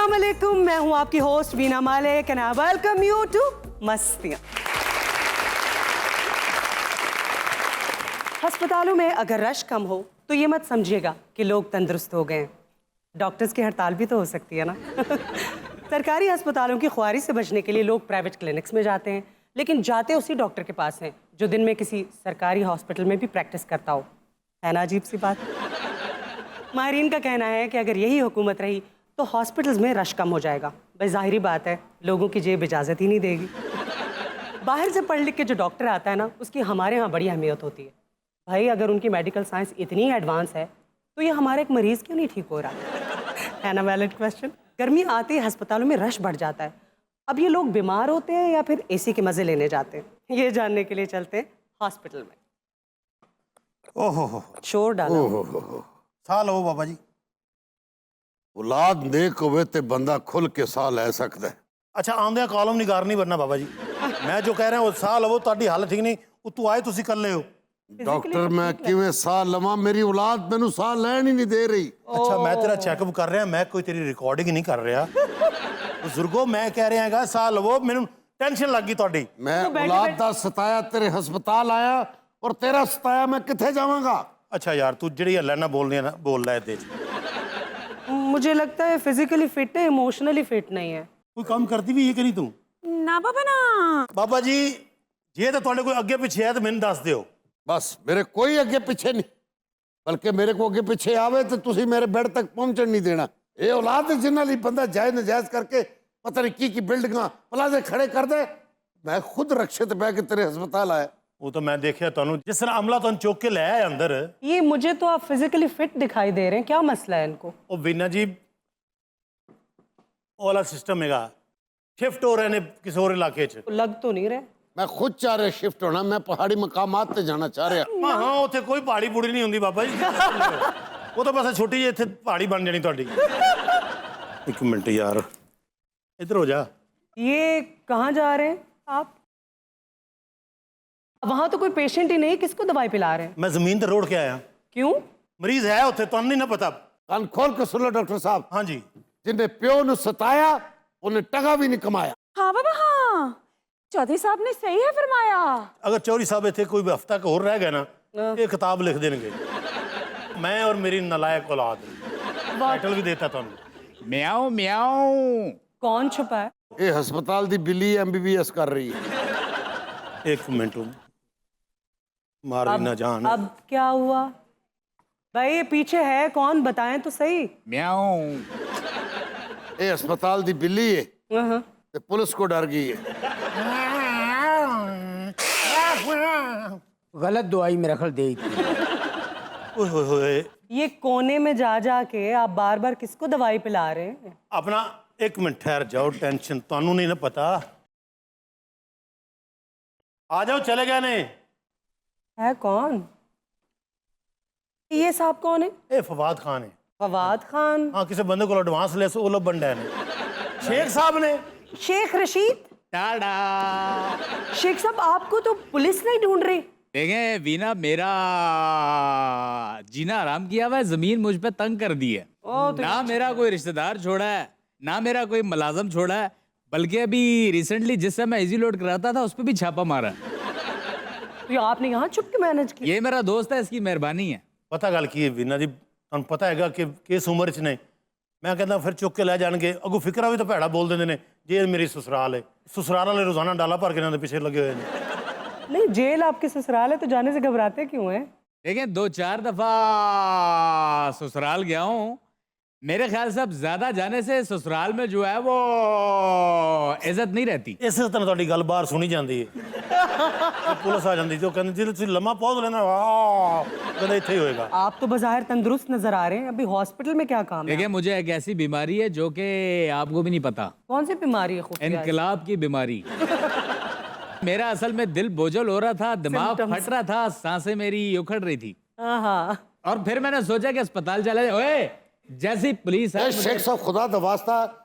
अस्सलाम वालेकुम, मैं हूं आपकी host Veena Malik and I welcome you to Mastiyan. अस्पतालों में अगर रश कम हो तो ये मत समझिएगा कि लोग तंदुरुस्त हो गए हैं। डॉक्टर्स की हड़ताल भी तो हो सकती है ना। सरकारी अस्पतालों की ख्वारी से बचने के लिए लोग प्राइवेट क्लिनिक्स में जाते हैं, लेकिन जाते उसी डॉक्टर के पास हैं जो दिन में किसी सरकारी हॉस्पिटल में भी प्रैक्टिस करता हो। है ना अजीब सी बात। माहिरीन का कहना है कि अगर यही हुकूमत रही तो हॉस्पिटल्स में रश कम हो जाएगा। भाई जाहिर बात है, लोगों की जेब इजाज़त ही नहीं देगी। बाहर से पढ़ लिख के जो डॉक्टर आता है ना, उसकी हमारे यहाँ बड़ी अहमियत होती है। भाई अगर उनकी मेडिकल साइंस इतनी एडवांस है तो ये हमारा एक मरीज़ क्यों नहीं ठीक हो रहा? है ना वैलिड क्वेश्चन। गर्मी आते ही अस्पतालों में रश बढ़ जाता है। अब ये लोग बीमार होते हैं या फिर एसी के मज़े लेने जाते हैं, ये जानने के लिए चलते हैं हॉस्पिटल में। ओहो शोर डालो। ਸਾਹ ਲਓ ਬਾਬਾ ਜੀ। औलाद नेक होवे ते बंदा खुल के साह लै सकदा है। ਅੱਛਾ ਆਉਂਦਿਆਂ ਕਾਲਮ ਨਿਗਾਰ ਨਹੀਂ ਬਣਨਾ ਬਾਬਾ ਜੀ। ਮੈਂ ਜੋ ਕਹਿ ਰਿਹਾ ਉਹ ਸਾਹ ਲਵੋ, ਤੁਹਾਡੀ ਹਾਲਤ ਠੀਕ ਨਹੀਂ, ਉਤੋਂ ਆਏ ਤੁਸੀਂ ਇਕੱਲੇ ਹੋ। डॉक्टर मैं किवें साह लवां, मेरी औलाद मैनू साह लैण ही नहीं दे रही। ਅੱਛਾ ਮੈਂ ਤੇਰਾ ਚੈੱਕਅਪ ਕਰ ਰਿਹਾ, ਮੈਂ ਕੋਈ ਤੇਰੀ ਰਿਕਾਰਡਿੰਗ ਨਹੀਂ ਕਰ ਰਿਹਾ। ਬਜ਼ੁਰਗੋ ਮੈਂ ਕਹਿ ਰਿਹਾ ਹੈਗਾ ਸਾਹ ਲਵੋ, ਮੈਨੂੰ ਟੈਨਸ਼ਨ ਲੱਗ ਗਈ ਤੁਹਾਡੀ। मैं औलाद दा सताया तेरे हस्पताल आया और तेरा सताया मैं किथे जावांगा। ਅੱਛਾ ਯਾਰ ਤੂੰ ਜਿਹੜੀ ਲਾਈਨਾਂ ਬੋਲਦੀਆਂ ਨਾ ਬੋਲ ਲੈ ਇਹਦੇ 'ਚ। मुझे लगता है फिजिकली फिट है, इमोशनली फिट नहीं है। ਕੋਈ ਕੰਮ ਕਰਦੀ ਵੀ ਹੈ ਕਿ ਨਹੀਂ ਤੂੰ? ना बाबा ना। ਬਾਬਾ ਜੀ ਜੇ ਤਾਂ ਤੁਹਾਡੇ ਕੋਈ ਅੱਗੇ ਪਿੱਛੇ ਹੈ ਤਾਂ ਮੈਨੂੰ ਦੱਸ ਦਿਓ। बस मेरे कोई अगे पीछे नहीं, बल्कि मेरे को अगे पीछे आवे तो तुसी मेरे बेड तक पहुंचन नहीं देना। ये औलाद जिन्हां लई बंदा जायज नजायज करके पता नहीं की बिल्डिंगां प्लाजे खड़े कर दे। मैं खुद रक्षे ते बह के तेरे हस्पताल आया। ਉਹ ਤਾਂ ਮੈਂ ਦੇਖਿਆ ਤੁਹਾਨੂੰ ਜਿਸ ਤਰ੍ਹਾਂ ਅਮਲਾ ਤੁਹਾਨੂੰ ਚੁੱਕ ਕੇ ਲੈ ਆਇਆ ਅੰਦਰ। ये मुझे तो आप फिजिकली फिट दिखाई दे रहे हैं, क्या मसला है इनको? ਉਹ ਵੀਨਾ ਜੀ ਉਹ ਵਾਲਾ ਸਿਸਟਮ ਹੈਗਾ, ਸ਼ਿਫਟ ਹੋ ਰਹੇ ਨੇ ਕਿਸੇ ਹੋਰ ਇਲਾਕੇ 'ਚ। लग तो नहीं रहे। मैं खुद चाह रहा शिफ्ट होना, मैं पहाड़ी मकामात ते जाना चाह रहा। ਹਾਂ ਹਾਂ ਉੱਥੇ ਕੋਈ ਪਹਾੜੀ ਪੂੜੀ ਨਹੀਂ ਹੁੰਦੀ ਬਾਬਾ ਜੀ। ਉਹ ਤਾਂ ਬਸ ਛੋਟੀ ਜਿਹੀ ਇੱਥੇ ਪਹਾੜੀ ਬਣ ਜਾਣੀ ਤੁਹਾਡੀ। ਇੱਕ ਮਿੰਟ ਯਾਰ ਇੱਧਰ ਹੋ ਜਾ। ये कहाँ जा रहे हैं आप? वहां तो कोई पेशेंट ही नहीं, किसको दवाई पिला रहे हैं? ਮੈਂ ਜ਼ਮੀਨ ਤੇ ਰੋੜ ਕੇ ਆਇਆ। क्यों? ਮਰੀਜ਼ ਹੈ ਉੱਥੇ, ਤੁਹਾਨੂੰ ਨਹੀਂ ਨਾ ਪਤਾ। कान खोल के सुन लो डॉक्टर साहब, ਹਾਂਜੀ जिन्हें प्यो नु सताया उन्हें टका भी नहीं कमाया। हाँ बाबा हाँ, चौधरी साहब ने सही है फरमाया। ਅਗਰ ਚੌਧਰੀ ਸਾਹਿਬ ਇੱਥੇ ਕੋਈ ਹਫਤਾ ਹੋਰ ਰਹਿ ਗਿਆ ਨਾ, ਇਹ ਕਿਤਾਬ ਲਿਖ ਦੇਣਗੇ, ਮੈਂ ਔਰ ਮੇਰੀ ਨਲਾਇਕ ਔਲਾਦ। ਟਾਈਟਲ ਵੀ ਦੇਤਾ ਤੁਹਾਨੂੰ। म्याओ म्याओ। कौन छुपा है? ये हस्पताल दी बिल्ली MBBS कर रही है। ਇੱਕ ਮਿੰਟ ਮਾਰ ਵੀ ਨਾ ਜਾਣ। अब क्या हुआ भाई? ये पीछे है कौन, बताएं तो सही। म्याओ। ये अस्पताल दी बिल्ली है हाँ। ते पुलिस को डर गई है। गलत दवाई मेरा ख्याल दे थी। ਓਏ ਹੋਏ ਹੋਏ ये कोने में जा जा के आप बार बार किसको दवाई पिला रहे हैं? ਆਪਣਾ ਇੱਕ ਮਿੰਟ ਠਹਿਰ ਜਾਓ, ਟੈਨਸ਼ਨ ਤੁਹਾਨੂੰ नहीं ना पता। आ जाओ, चले गए ने। है कौन ये? साहब कौन है? ਇਹ फवाद खान है। फवाद खान? हाँ किसी बंदे को एडवांस ले सो वो लोग बन रहे ने। शेख साहब ने। शेख रशीद? टाडा। शेख साहब आपको तो पुलिस नहीं ढूंढ रही। देखें वीना, मेरा जीना आराम किया हुआ है, जमीन मुझ पे तंग कर दी है। ना मेरा कोई रिश्तेदार छोड़ा है, ना मेरा कोई मुलाजम छोड़ा है, बल्कि अभी रिसेंटली जिससे मैं इजी लोड कराता था उस पर भी छापा मारा। तो ये आपने यहाँ छुप के मैनेज किया? ये मेरा दोस्त है, इसकी मेहरबानी है। पता गल की है वीना जी, ਤੁਹਾਨੂੰ ਪਤਾ ਹੈਗਾ ਕਿ ਕਿਸ ਉਮਰ 'ਚ ਨੇ। ਮੈਂ ਕਹਿੰਦਾ ਫਿਰ ਚੁੱਕ ਕੇ ਲੈ ਜਾਣਗੇ, ਅੱਗੋਂ ਫਿਕਰਾ ਵੀ ਤਾਂ ਭੈੜਾ ਬੋਲ ਦਿੰਦੇ ਨੇ। ਜੇ ਮੇਰੀ ਸਸੁਰਾਲ ਹੈ, ਸਸੁਰਾਲ ਵਾਲੇ ਰੋਜ਼ਾਨਾ ਡਾਲਾ ਭਰ ਕੇ ਇਹਨਾਂ ਦੇ ਪਿੱਛੇ ਲੱਗੇ ਹੋਏ ਨੇ। नहीं, जेल आपकी ससुराल है तो जाने से घबराते क्यों हैं? देखें 2-4 दफा ससुराल गया हूँ, मेरे ख्याल से अब ज्यादा जाने से ससुराल में जो है वो इज्जत नहीं रहती। ਇਸੇ ਤਰ੍ਹਾਂ ਤੁਹਾਡੀ ਗੱਲ ਬਾਹਰ ਸੁਣੀ ਜਾਂਦੀ ਹੈ। ਪੁਲਿਸ ਆ ਜਾਂਦੀ ਤੇ ਉਹ ਕਹਿੰਦੀ ਜੇ ਤੁਸੀਂ ਲੰਮਾ ਪੌਦ ਲੈਣਾ ਕਹਿੰਦਾ ਇੱਥੇ ਹੀ ਹੋਏਗਾ। आप तो बज़ाहिर तंदुरुस्त नजर आ रहे हैं, अभी हॉस्पिटल में क्या काम है? देखिए मुझे एक ऐसी बीमारी है जो कि आपको भी नहीं पता। कौन सी बीमारी है? खुफिया? इनकलाब की बीमारी। मेरा असल में दिल बोझल हो रहा था, दिमाग फट रहा था, सांसें मेरी उखड़ रही थी। हाँ। और फिर मैंने सोचा कि अस्पताल चला जाए। ओए जैसी पुलिस है शेख साहब खुदा दा वास्ता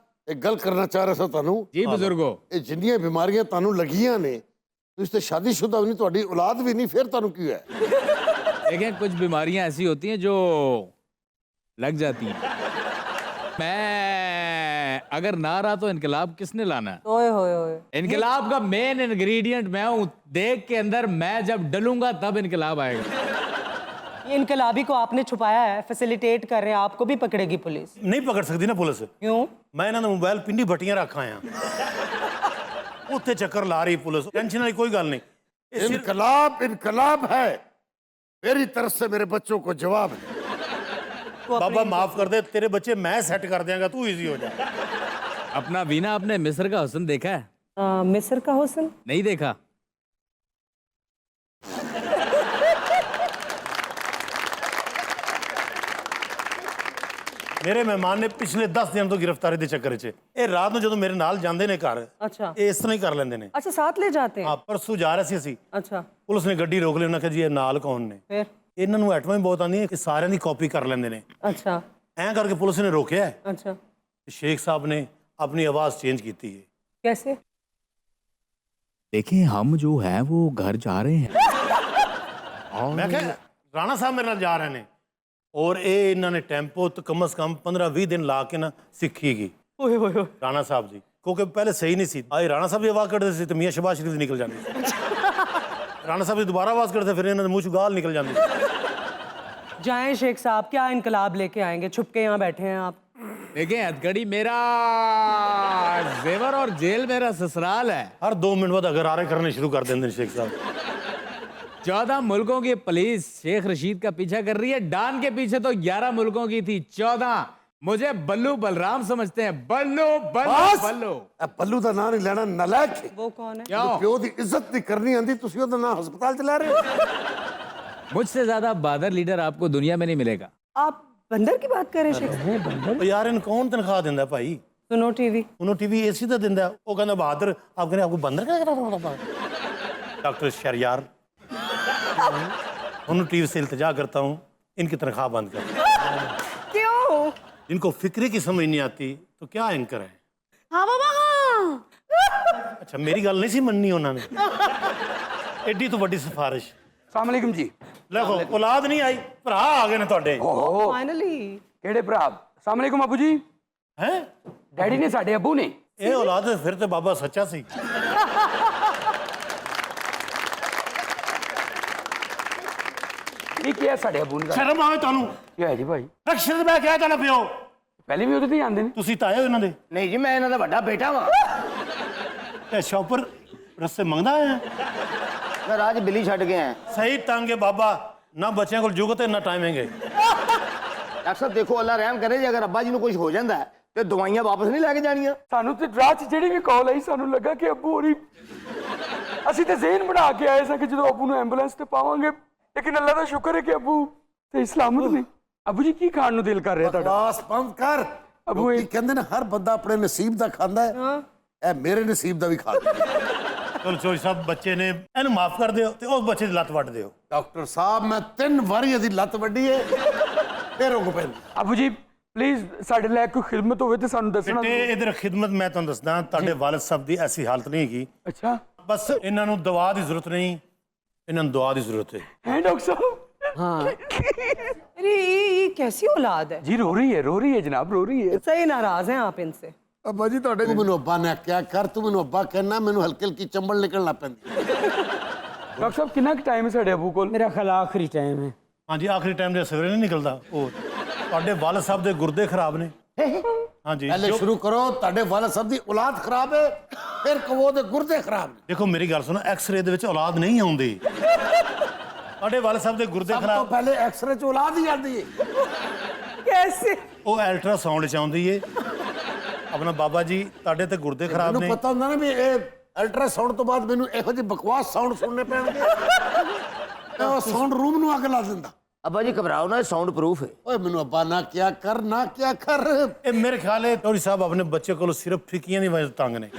एक गल करना चाह रहा था तानू। जी बुजुर्गो, ये जिन्नियां बीमारियां तानू लगियां ने, तुसी ते शादीशुदा भी नहीं, तुहाडी औलाद भी नहीं, फिर तानू की है? देखें कुछ बीमारियां ऐसी होती हैं जो लग जाती हैं। मैं अगर ना रहा तो इनकलाब किसने लाना है? ओए होए होए। इनकलाब का मेन इंग्रेडिएंट मैं हूँ। देख के अंदर मैं जब डलूंगा तब इनकलाब आएगा। ये इनकलाबी को आपने छुपाया है, फैसिलिटेट कर रहे हैं, आपको भी पकड़ेगी पुलिस। नहीं पकड़ सकती ना पुलिस। क्यों? मैं इन्होंने मोबाइल पिंडी भट्टियां रखा है उत्थे चक्कर ला रही पुलिस, टेंशन वाली कोई गल नहीं। इनकलाब इनकलाब है, मेरी तरफ से मेरे बच्चों को जवाब है। बाबा माफ कर दे, तेरे बच्चे मैं सेट कर देंगे, तू इजी हो जा। अपना वीना आपने मिस्र का हुस्न देखा है? मिस्र का हुस्न? नहीं देखा? मेरे मेहमान ने पिछले 10 दिन तो गिरफ्तारी के चक्कर च ਇਹ ਰਾਤ ਨੂੰ ਜਦੋਂ ਮੇਰੇ ਨਾਲ ਜਾਂਦੇ ਨੇ ਘਰ अच्छा ਇਹ ਇਸ ਤਰ੍ਹਾਂ ਹੀ ਕਰ ਲੈਂਦੇ ਨੇ। अच्छा, साथ ले जाते हैं? ਹਾਂ ਪਰਸੋਂ ਜਾ ਰਹੇ ਸੀ ਅਸੀਂ, अच्छा ਪੁਲਿਸ ਨੇ ਗੱਡੀ ਰੋਕ ਲਈ, ਉਹਨਾਂ ਕਿਹਾ ਜੀ ਇਹ ਨਾਲ ਕੌਣ ਨੇ। फिर? ਇਹਨਾਂ ਨੂੰ ਐਟਮਾਂ ਹੀ ਬਹੁਤ ਆਉਂਦੀਆਂ ਕਿ ਸਾਰਿਆਂ ਦੀ ਕਾਪੀ ਕਰ ਲੈਂਦੇ ਨੇ। अच्छा ਐਂ ਕਰਕੇ ਪੁਲਿਸ ਨੇ ਰੋਕਿਆ ਹੈ। अच्छा, शेख साहब ने अपनी आवाज चेंज की थी। कैसे? देखिए हम जो है वो घर जा रहे हैं। मैं क्या राणा साहब मेरे नाल जा रहे हैं और ये इन्होंने टेंपो तो कम से कम 15-20 दिन ला के ना सीखी गई ओए ओए ओए। राणा साहब जी, क्योंकि पहले सही नहीं सी। आई राणा साहब भी आवाज करते थे तो मियाँ शहबाज शरीफ निकल जाती सी। राणा साहब जी दोबारा आवाज करते फिर इन्होंने मुँह गाल निकल जाती सी। जाएं शेख साहब, क्या इनकलाब लेके आएंगे? छुप के यहाँ बैठे हैं आप। देखिए हथकड़ी मेरा जेवर और जेल मेरा ससुराल है। हर 2 मिनट बाद अगरारे करने शुरू कर देंगे शेख साहब। 14 मुल्कों की पुलिस शेख रशीद का पीछा कर रही है। डान के पीछे तो 11 मुल्कों की थी, 14। मुझे बल्लू बलराम समझते हैं। बल्लू बल्लू बस बल्लू। पल्लू का नाम नहीं लेना, नलायक है। वो कौन है? क्यों? प्यो की इज्जत नहीं करनी आंदी, तुसी ओदा नाम हस्पताल चला रहे हो। मुझसे ज्यादा बहादुर लीडर आपको दुनिया में नहीं मिलेगा। आप बंदर की बात कर रहे हैं शेख साहब? तो यार इन कौन तनख्वाह देंदा भाई? सुनो टीवी। उन्होंने टीवी एसी तो देंदा, वो कहना बहादुर, आप कहने आपको बंदर क्या? डॉक्टर शहरयार, उन्होंने टीवी से इल्तिजा करता हूँ इनकी तनख्वाह बंद कर। क्यों? इनको फिक्रे की समझ नहीं आती तो क्या एंकर है। हाँ बाबा हाँ। अच्छा मेरी गल नहीं सी मननी उन्होंने, एडी तो बड़ी सिफारिश। अस्सलाम वालेकुम जी। देखो औलाद नहीं आई, भरा आ गए ने तुहाडे। ओहो फाइनली। ਕਿਹੜੇ ਭਰਾ? अस्सलाम वालेकुम अबू जी। हैं डैडी ने साडे अबू ने ਇਹ ਔਲਾਦ ਫਿਰ ਤੇ ਬਾਬਾ ਸੱਚਾ ਸੀ। ਕੀ ਕਿਹਾ ਸਾਡੇ ਅਬੂ ਨੇ? ਸ਼ਰਮ ਆਵੇ ਤੁਹਾਨੂੰ? ਕੀ ਹੈ ਜੀ ਭਾਈ? ਰਕਸ਼ਤ ਮੈਂ ਕਿਹਾ ਤਾਂ ਪਿਓ, ਪਹਿਲੇ ਵੀ ਉਹਦੇ ਤੇ ਹੀ ਆਉਂਦੇ ਨੇ। ਤੁਸੀਂ ਤਾਂ ਆਏ ਹੋ ਇਹਨਾਂ ਦੇ। ਨਹੀਂ ਜੀ, ਮੈਂ ਇਹਨਾਂ ਦਾ ਵੱਡਾ ਬੇਟਾ ਵਾਂ। ਇਹ ਸ਼ੌਪਰ ਰਸਤੇ ਮੰਗਦਾ ਆਇਆ। ਮੈਂ ਰਾਜ ਬਿੱਲੀ ਛੱਡ ਕੇ ਆਇਆ। ਸਹੀ ਤੰਗ ਹੈ ਬਾਬਾ, ਨਾ ਬੱਚਿਆਂ ਕੋਲ ਜੁਗਤ ਹੈ ਨਾ ਟਾਈਮਿੰਗ। ਡਾਕਟਰ ਸਾਹਿਬ ਦੇਖੋ, ਅੱਲਾ ਰਹਿਮ ਕਰੇ ਜੇ ਅਗਰ ਅੱਬਾ ਜੀ ਨੂੰ ਕੁਝ ਹੋ ਜਾਂਦਾ ਹੈ ਤੇ ਦਵਾਈਆਂ ਵਾਪਸ ਨਹੀਂ ਲੈ ਕੇ ਜਾਣੀਆਂ। ਸਾਨੂੰ ਤੇ ਰਾਤ 'ਚ ਜਿਹੜੀ ਵੀ ਕਾਲ ਆਈ ਸਾਨੂੰ ਲੱਗਾ ਕਿ ਅਬੂ ਹੋਰੀ, ਅਸੀਂ ਤੇ ਜ਼ਹਿਨ ਬਣਾ ਕੇ ਆਏ ਸਾਂ ਕਿ ਜਦੋਂ ਅਬੂ ਨੂੰ ਐਂਬੂਲੈਂਸ ਤੇ ਪਾਵਾਂਗੇ, ਲੇਕਿਨ ਅੱਲਾ ਦਾ ਸ਼ੁਕਰ ਹੈ ਕਿ ਅਬੂ ਤੇ ਸਲਾਮਤ ਨੇ। ਅਬੂ ਜੀ ਕੀ ਖਾਣ ਨੂੰ ਦਿਲ ਕਰ ਰਿਹਾ ਤੁਹਾਡਾ? ਬਸ ਬੰਦ ਕਰ। ਅਬੂ ਕੀ ਕਹਿੰਦੇ ਨੇ, ਹਰ ਬੰਦਾ ਆਪਣੇ ਨਸੀਬ ਦਾ ਖਾਂਦਾ ਹੈ। ਇਹ ਮੇਰੇ ਨਸੀਬ ਦਾ ਵੀ ਖਾ ਲਿਆ। ਚਲੋ ਚੋਈ ਸਾਹਿਬ, ਬੱਚੇ ਨੇ, ਇਹਨੂੰ ਮਾਫ ਕਰ ਦਿਓ ਤੇ ਉਸ ਬੱਚੇ ਦੀ ਲੱਤ ਵੱਢ ਦਿਓ। ਡਾਕਟਰ ਸਾਹਿਬ ਮੈਂ 3 ਵਾਰੀ ਇਹਦੀ ਲੱਤ ਵੱਢੀ ਏ, ਫਿਰ ਰੁਕ ਪੈਂਦੀ। ਅਬੂ ਜੀ ਪਲੀਜ਼ ਸਾਡੇ ਲਈ ਕੋਈ ਖਿਦਮਤ ਹੋਵੇ ਤੇ ਸਾਨੂੰ ਦੱਸਣਾ। ਬੇਟੇ ਇਧਰ ਖਿਦਮਤ ਮੈਂ ਤੁਹਾਨੂੰ ਦੱਸਦਾ, ਤੁਹਾਡੇ ਵਾਲਿਦ ਸਾਹਿਬ ਦੀ ਐਸੀ ਹਾਲਤ ਨਹੀਂ ਹੈਗੀ। ਅੱਛਾ ਬਸ ਇਹਨਾਂ ਨੂੰ ਦਵਾ ਦੀ ਜ਼ਰੂਰਤ ਨਹੀਂ, ਇਹਨਾਂ ਨੂੰ ਦੁਆ ਦੀ ਜ਼ਰੂਰਤ ਹੈ। ਹੈ ਡਾਕਟਰ ਸਾਹਿਬ? अरे ये कैसी औलाद है? जी रो रही है जनाब, रो रही है। सही नाराज हैं आप इनसे। ਅੱਬਾ ਜੀ ਤੁਹਾਡੇ ਤੂੰ ਮੈਨੂੰ ਅੱਬਾ ਨੇ ਕਿਆ ਕਰ, ਤੂੰ ਮੈਨੂੰ ਅੱਬਾ ਕਹਿਣਾ, ਮੈਨੂੰ ਹਲਕੀ ਹਲਕੀ ਚੰਬਲ ਨਿਕਲਣਾ ਪੈਂਦੀ। ਡਾਕਟਰ ਸਾਹਿਬ ਕਿੰਨਾ ਕੁ ਟਾਈਮ ਹੈ ਸਾਡੇ ਅਬੂ ਕੋਲ? मेरा ख्याल आखिरी टाइम है। ਹਾਂਜੀ ਆਖਰੀ ਟਾਈਮ ਦੇ ਸਵੇਰੇ ਨਹੀਂ ਨਿਕਲਦਾ। ਉਹ ਤੁਹਾਡੇ ਵਾਲਿਦ ਸਾਹਿਬ ਦੇ ਗੁਰਦੇ ਖਰਾਬ ਨੇ। ਹਾਂਜੀ ਪਹਿਲੇ ਸ਼ੁਰੂ ਕਰੋ, ਤੁਹਾਡੇ ਵਾਲਿਦ ਸਾਹਿਬ ਦੀ ਔਲਾਦ ਖਰਾਬ ਹੈ, ਫਿਰ ਕਹੋ ਉਹਦੇ ਗੁਰਦੇ ਖਰਾਬ ਨੇ। ਦੇਖੋ ਮੇਰੀ ਗੱਲ ਸੁਣੋ, ਐਕਸ-ਰੇ ਦੇ ਵਿੱਚ ਔਲਾਦ ਨਹੀਂ ਆਉਂਦੀ। ਤੁਹਾਡੇ ਵਾਲਿਦ ਸਾਹਿਬ ਦੇ ਗੁਰਦੇ ਸਭ ਤੋਂ ਖਰਾਬ, ਪਹਿਲੇ ਐਕਸਰੇ ਚ ਔਲਾਦ ਹੀ ਆਉਂਦੀ ਹੈ। कैसे? ਉਹ ਅਲਟਰਾਸਾਊਂਡ ਚ ਆਉਂਦੀ ਏ। ਆਪਣਾ ਬਾਬਾ ਜੀ ਤੁਹਾਡੇ ਤੇ ਗੁਰਦੇ ਖਰਾਬ ਮੈਨੂੰ ਨੇ। ਪਤਾ ਹੁੰਦਾ ਨਾ ਵੀ ਇਹ ਅਲਟਰਾਸਾਊਂਡ ਤੋਂ ਬਾਅਦ ਮੈਨੂੰ ਇਹੋ ਜਿਹੇ ਬਕਵਾਸ ਸਾਊਂਡ ਸੁਣਨੇ ਪੈਣਗੇ। ਉਹ ਸਾਊਂਡ ਰੂਮ ਨੂੰ ਅੱਗ ਲਾ ਦਿੰਦਾ। ਅੱਬਾ ਜੀ ਘਬਰਾਓ ਨਾ, ਸਾਊਂਡ ਪ੍ਰੂਫ ਹੈ। ਓਏ ਮੈਨੂੰ ਅੱਬਾ ਨਾ ਕਿਆ ਕਰ, ਨਾ ਕਿਆ ਕਰ। ਇਹ ਮੇਰੇ ਖਿਆਲ ਹੈ ਚੌਧਰੀ ਸਾਹਿਬ ਆਪਣੇ ਬੱਚੇ ਕੋਲ ਸਿਰਫ ਫਿੱਕੀਆਂ ਦੀ ਵਜ੍ਹਾ ਤੋਂ ਤੰਗ ਨੇ।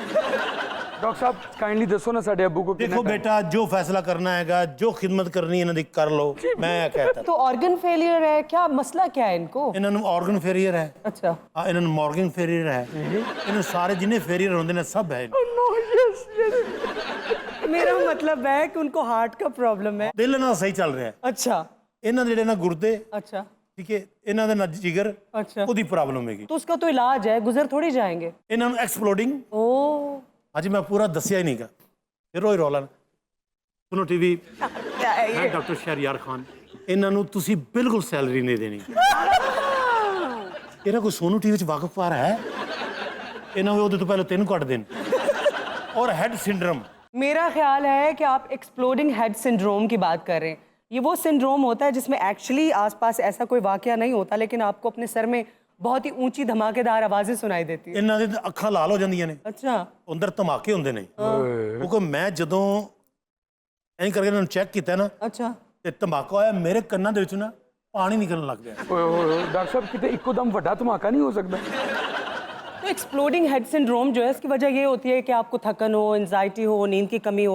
ਡਾਕਟਰ ਸਾਹਿਬ ਕਾਈਂਡਲੀ ਦੱਸੋ ਨਾ ਸਾਡੇ ਅਬੂ को देखो बेटा, जो फैसला करना हैगा, जो खिदमत करनी है इन्हों दी कर लो। मैं कहता तो ऑर्गन फेलियर है क्या? मसला क्या है इनको? इन्हों ऑर्गन फेलियर है, अच्छा। हाँ इन्हों मॉर्गन फेलियर है, इन्हों सारे जिन्हें फेलियर होंगे ने सब है। मेरा मतलब है कि उनको हार्ट का प्रॉब्लम है। दिल ना सही चल रहा है। अच्छा इन्हों जेडे ना गुर्दे अच्छा ਠੀਕ ਹੈ ਇਹਨਾਂ ਦੇ ਨਾਲ ਜਿਗਰ अच्छा ਉਹਦੀ ਪ੍ਰੋਬਲਮ ਹੈਗੀ तो उसका तो इलाज है, गुजर थोड़ी जाएंगे। ਇਹਨਾਂ ਨੂੰ ਐਕਸਪਲੋਡਿੰਗ ओ ਅੱਜ ਮੈਂ ਪੂਰਾ ਦੱਸਿਆ ਹੀ ਨਹੀਂਗਾ ਫਿਰ ਰੋਈ ਰੌਲਾ ਨਾ। ਸੁਣੋ ਟੀਵੀ ਮੈਂ ਡਾਕਟਰ ਸ਼ਹਿਰਯਾਰ ਖਾਨ ਇਹਨਾਂ ਨੂੰ ਤੁਸੀਂ ਬਿਲਕੁਲ ਸੈਲਰੀ ਨਹੀਂ ਦੇਣੀ ਇਹਨਾਂ ਕੋਈ ਸੋਨੂ ਟੀਵੀ ਚ ਵਾਕਫ ਹੈ ਇਹਨਾਂ ਉਹਦੇ ਤੋਂ ਪਹਿਲਾਂ 3 ਕੱਟ ਦੇਣ ਔਰ ਹੈਡ ਸਿੰਡਰਮ मेरा ख्याल है कि आप एक्सप्लोडिंग हेड सिंड्रोम की बात कर रहे हैं। ये वो सिंड्रोम होता है जिसमें एक्चुअली आसपास ऐसा कोई वाकया नहीं होता, लेकिन आपको अपने सर में बहुत ही ऊंची धमाकेदार आवाजें सुनाई देती है। ਇਹਨਾਂ ਦੀ ਅੱਖਾਂ ਲਾਲ ਹੋ ਜਾਂਦੀਆਂ ਨੇ अच्छा ਅੰਦਰ ਧਮਾਕੇ ਹੁੰਦੇ ਨੇ ਕਿਉਂਕਿ ਮੈਂ ਜਦੋਂ ਐਂ ਕਰਕੇ ਇਹਨਾਂ ਨੂੰ ਚੈੱਕ ਕੀਤਾ ਨਾ अच्छा ਤੇ ਧਮਾਕਾ ਹੋਇਆ ਮੇਰੇ ਕੰਨਾਂ ਦੇ ਵਿੱਚ ਨਾ ਪਾਣੀ ਨਿਕਲਣ ਲੱਗ ਗਿਆ ਓਏ ਹੋਏ ਡਾਕਟਰ ਸਾਹਿਬ ਕਿਤੇ ਇੱਕੋ ਦਮ ਵੱਡਾ ਧਮਾਕਾ ਨਹੀਂ ਹੋ ਸਕਦਾ? तो एक्सप्लोडिंग हेड सिंड्रोम जो है इसकी वजह ये होती है कि आपको थकन हो, एंजाइटी हो, नींद की कमी हो,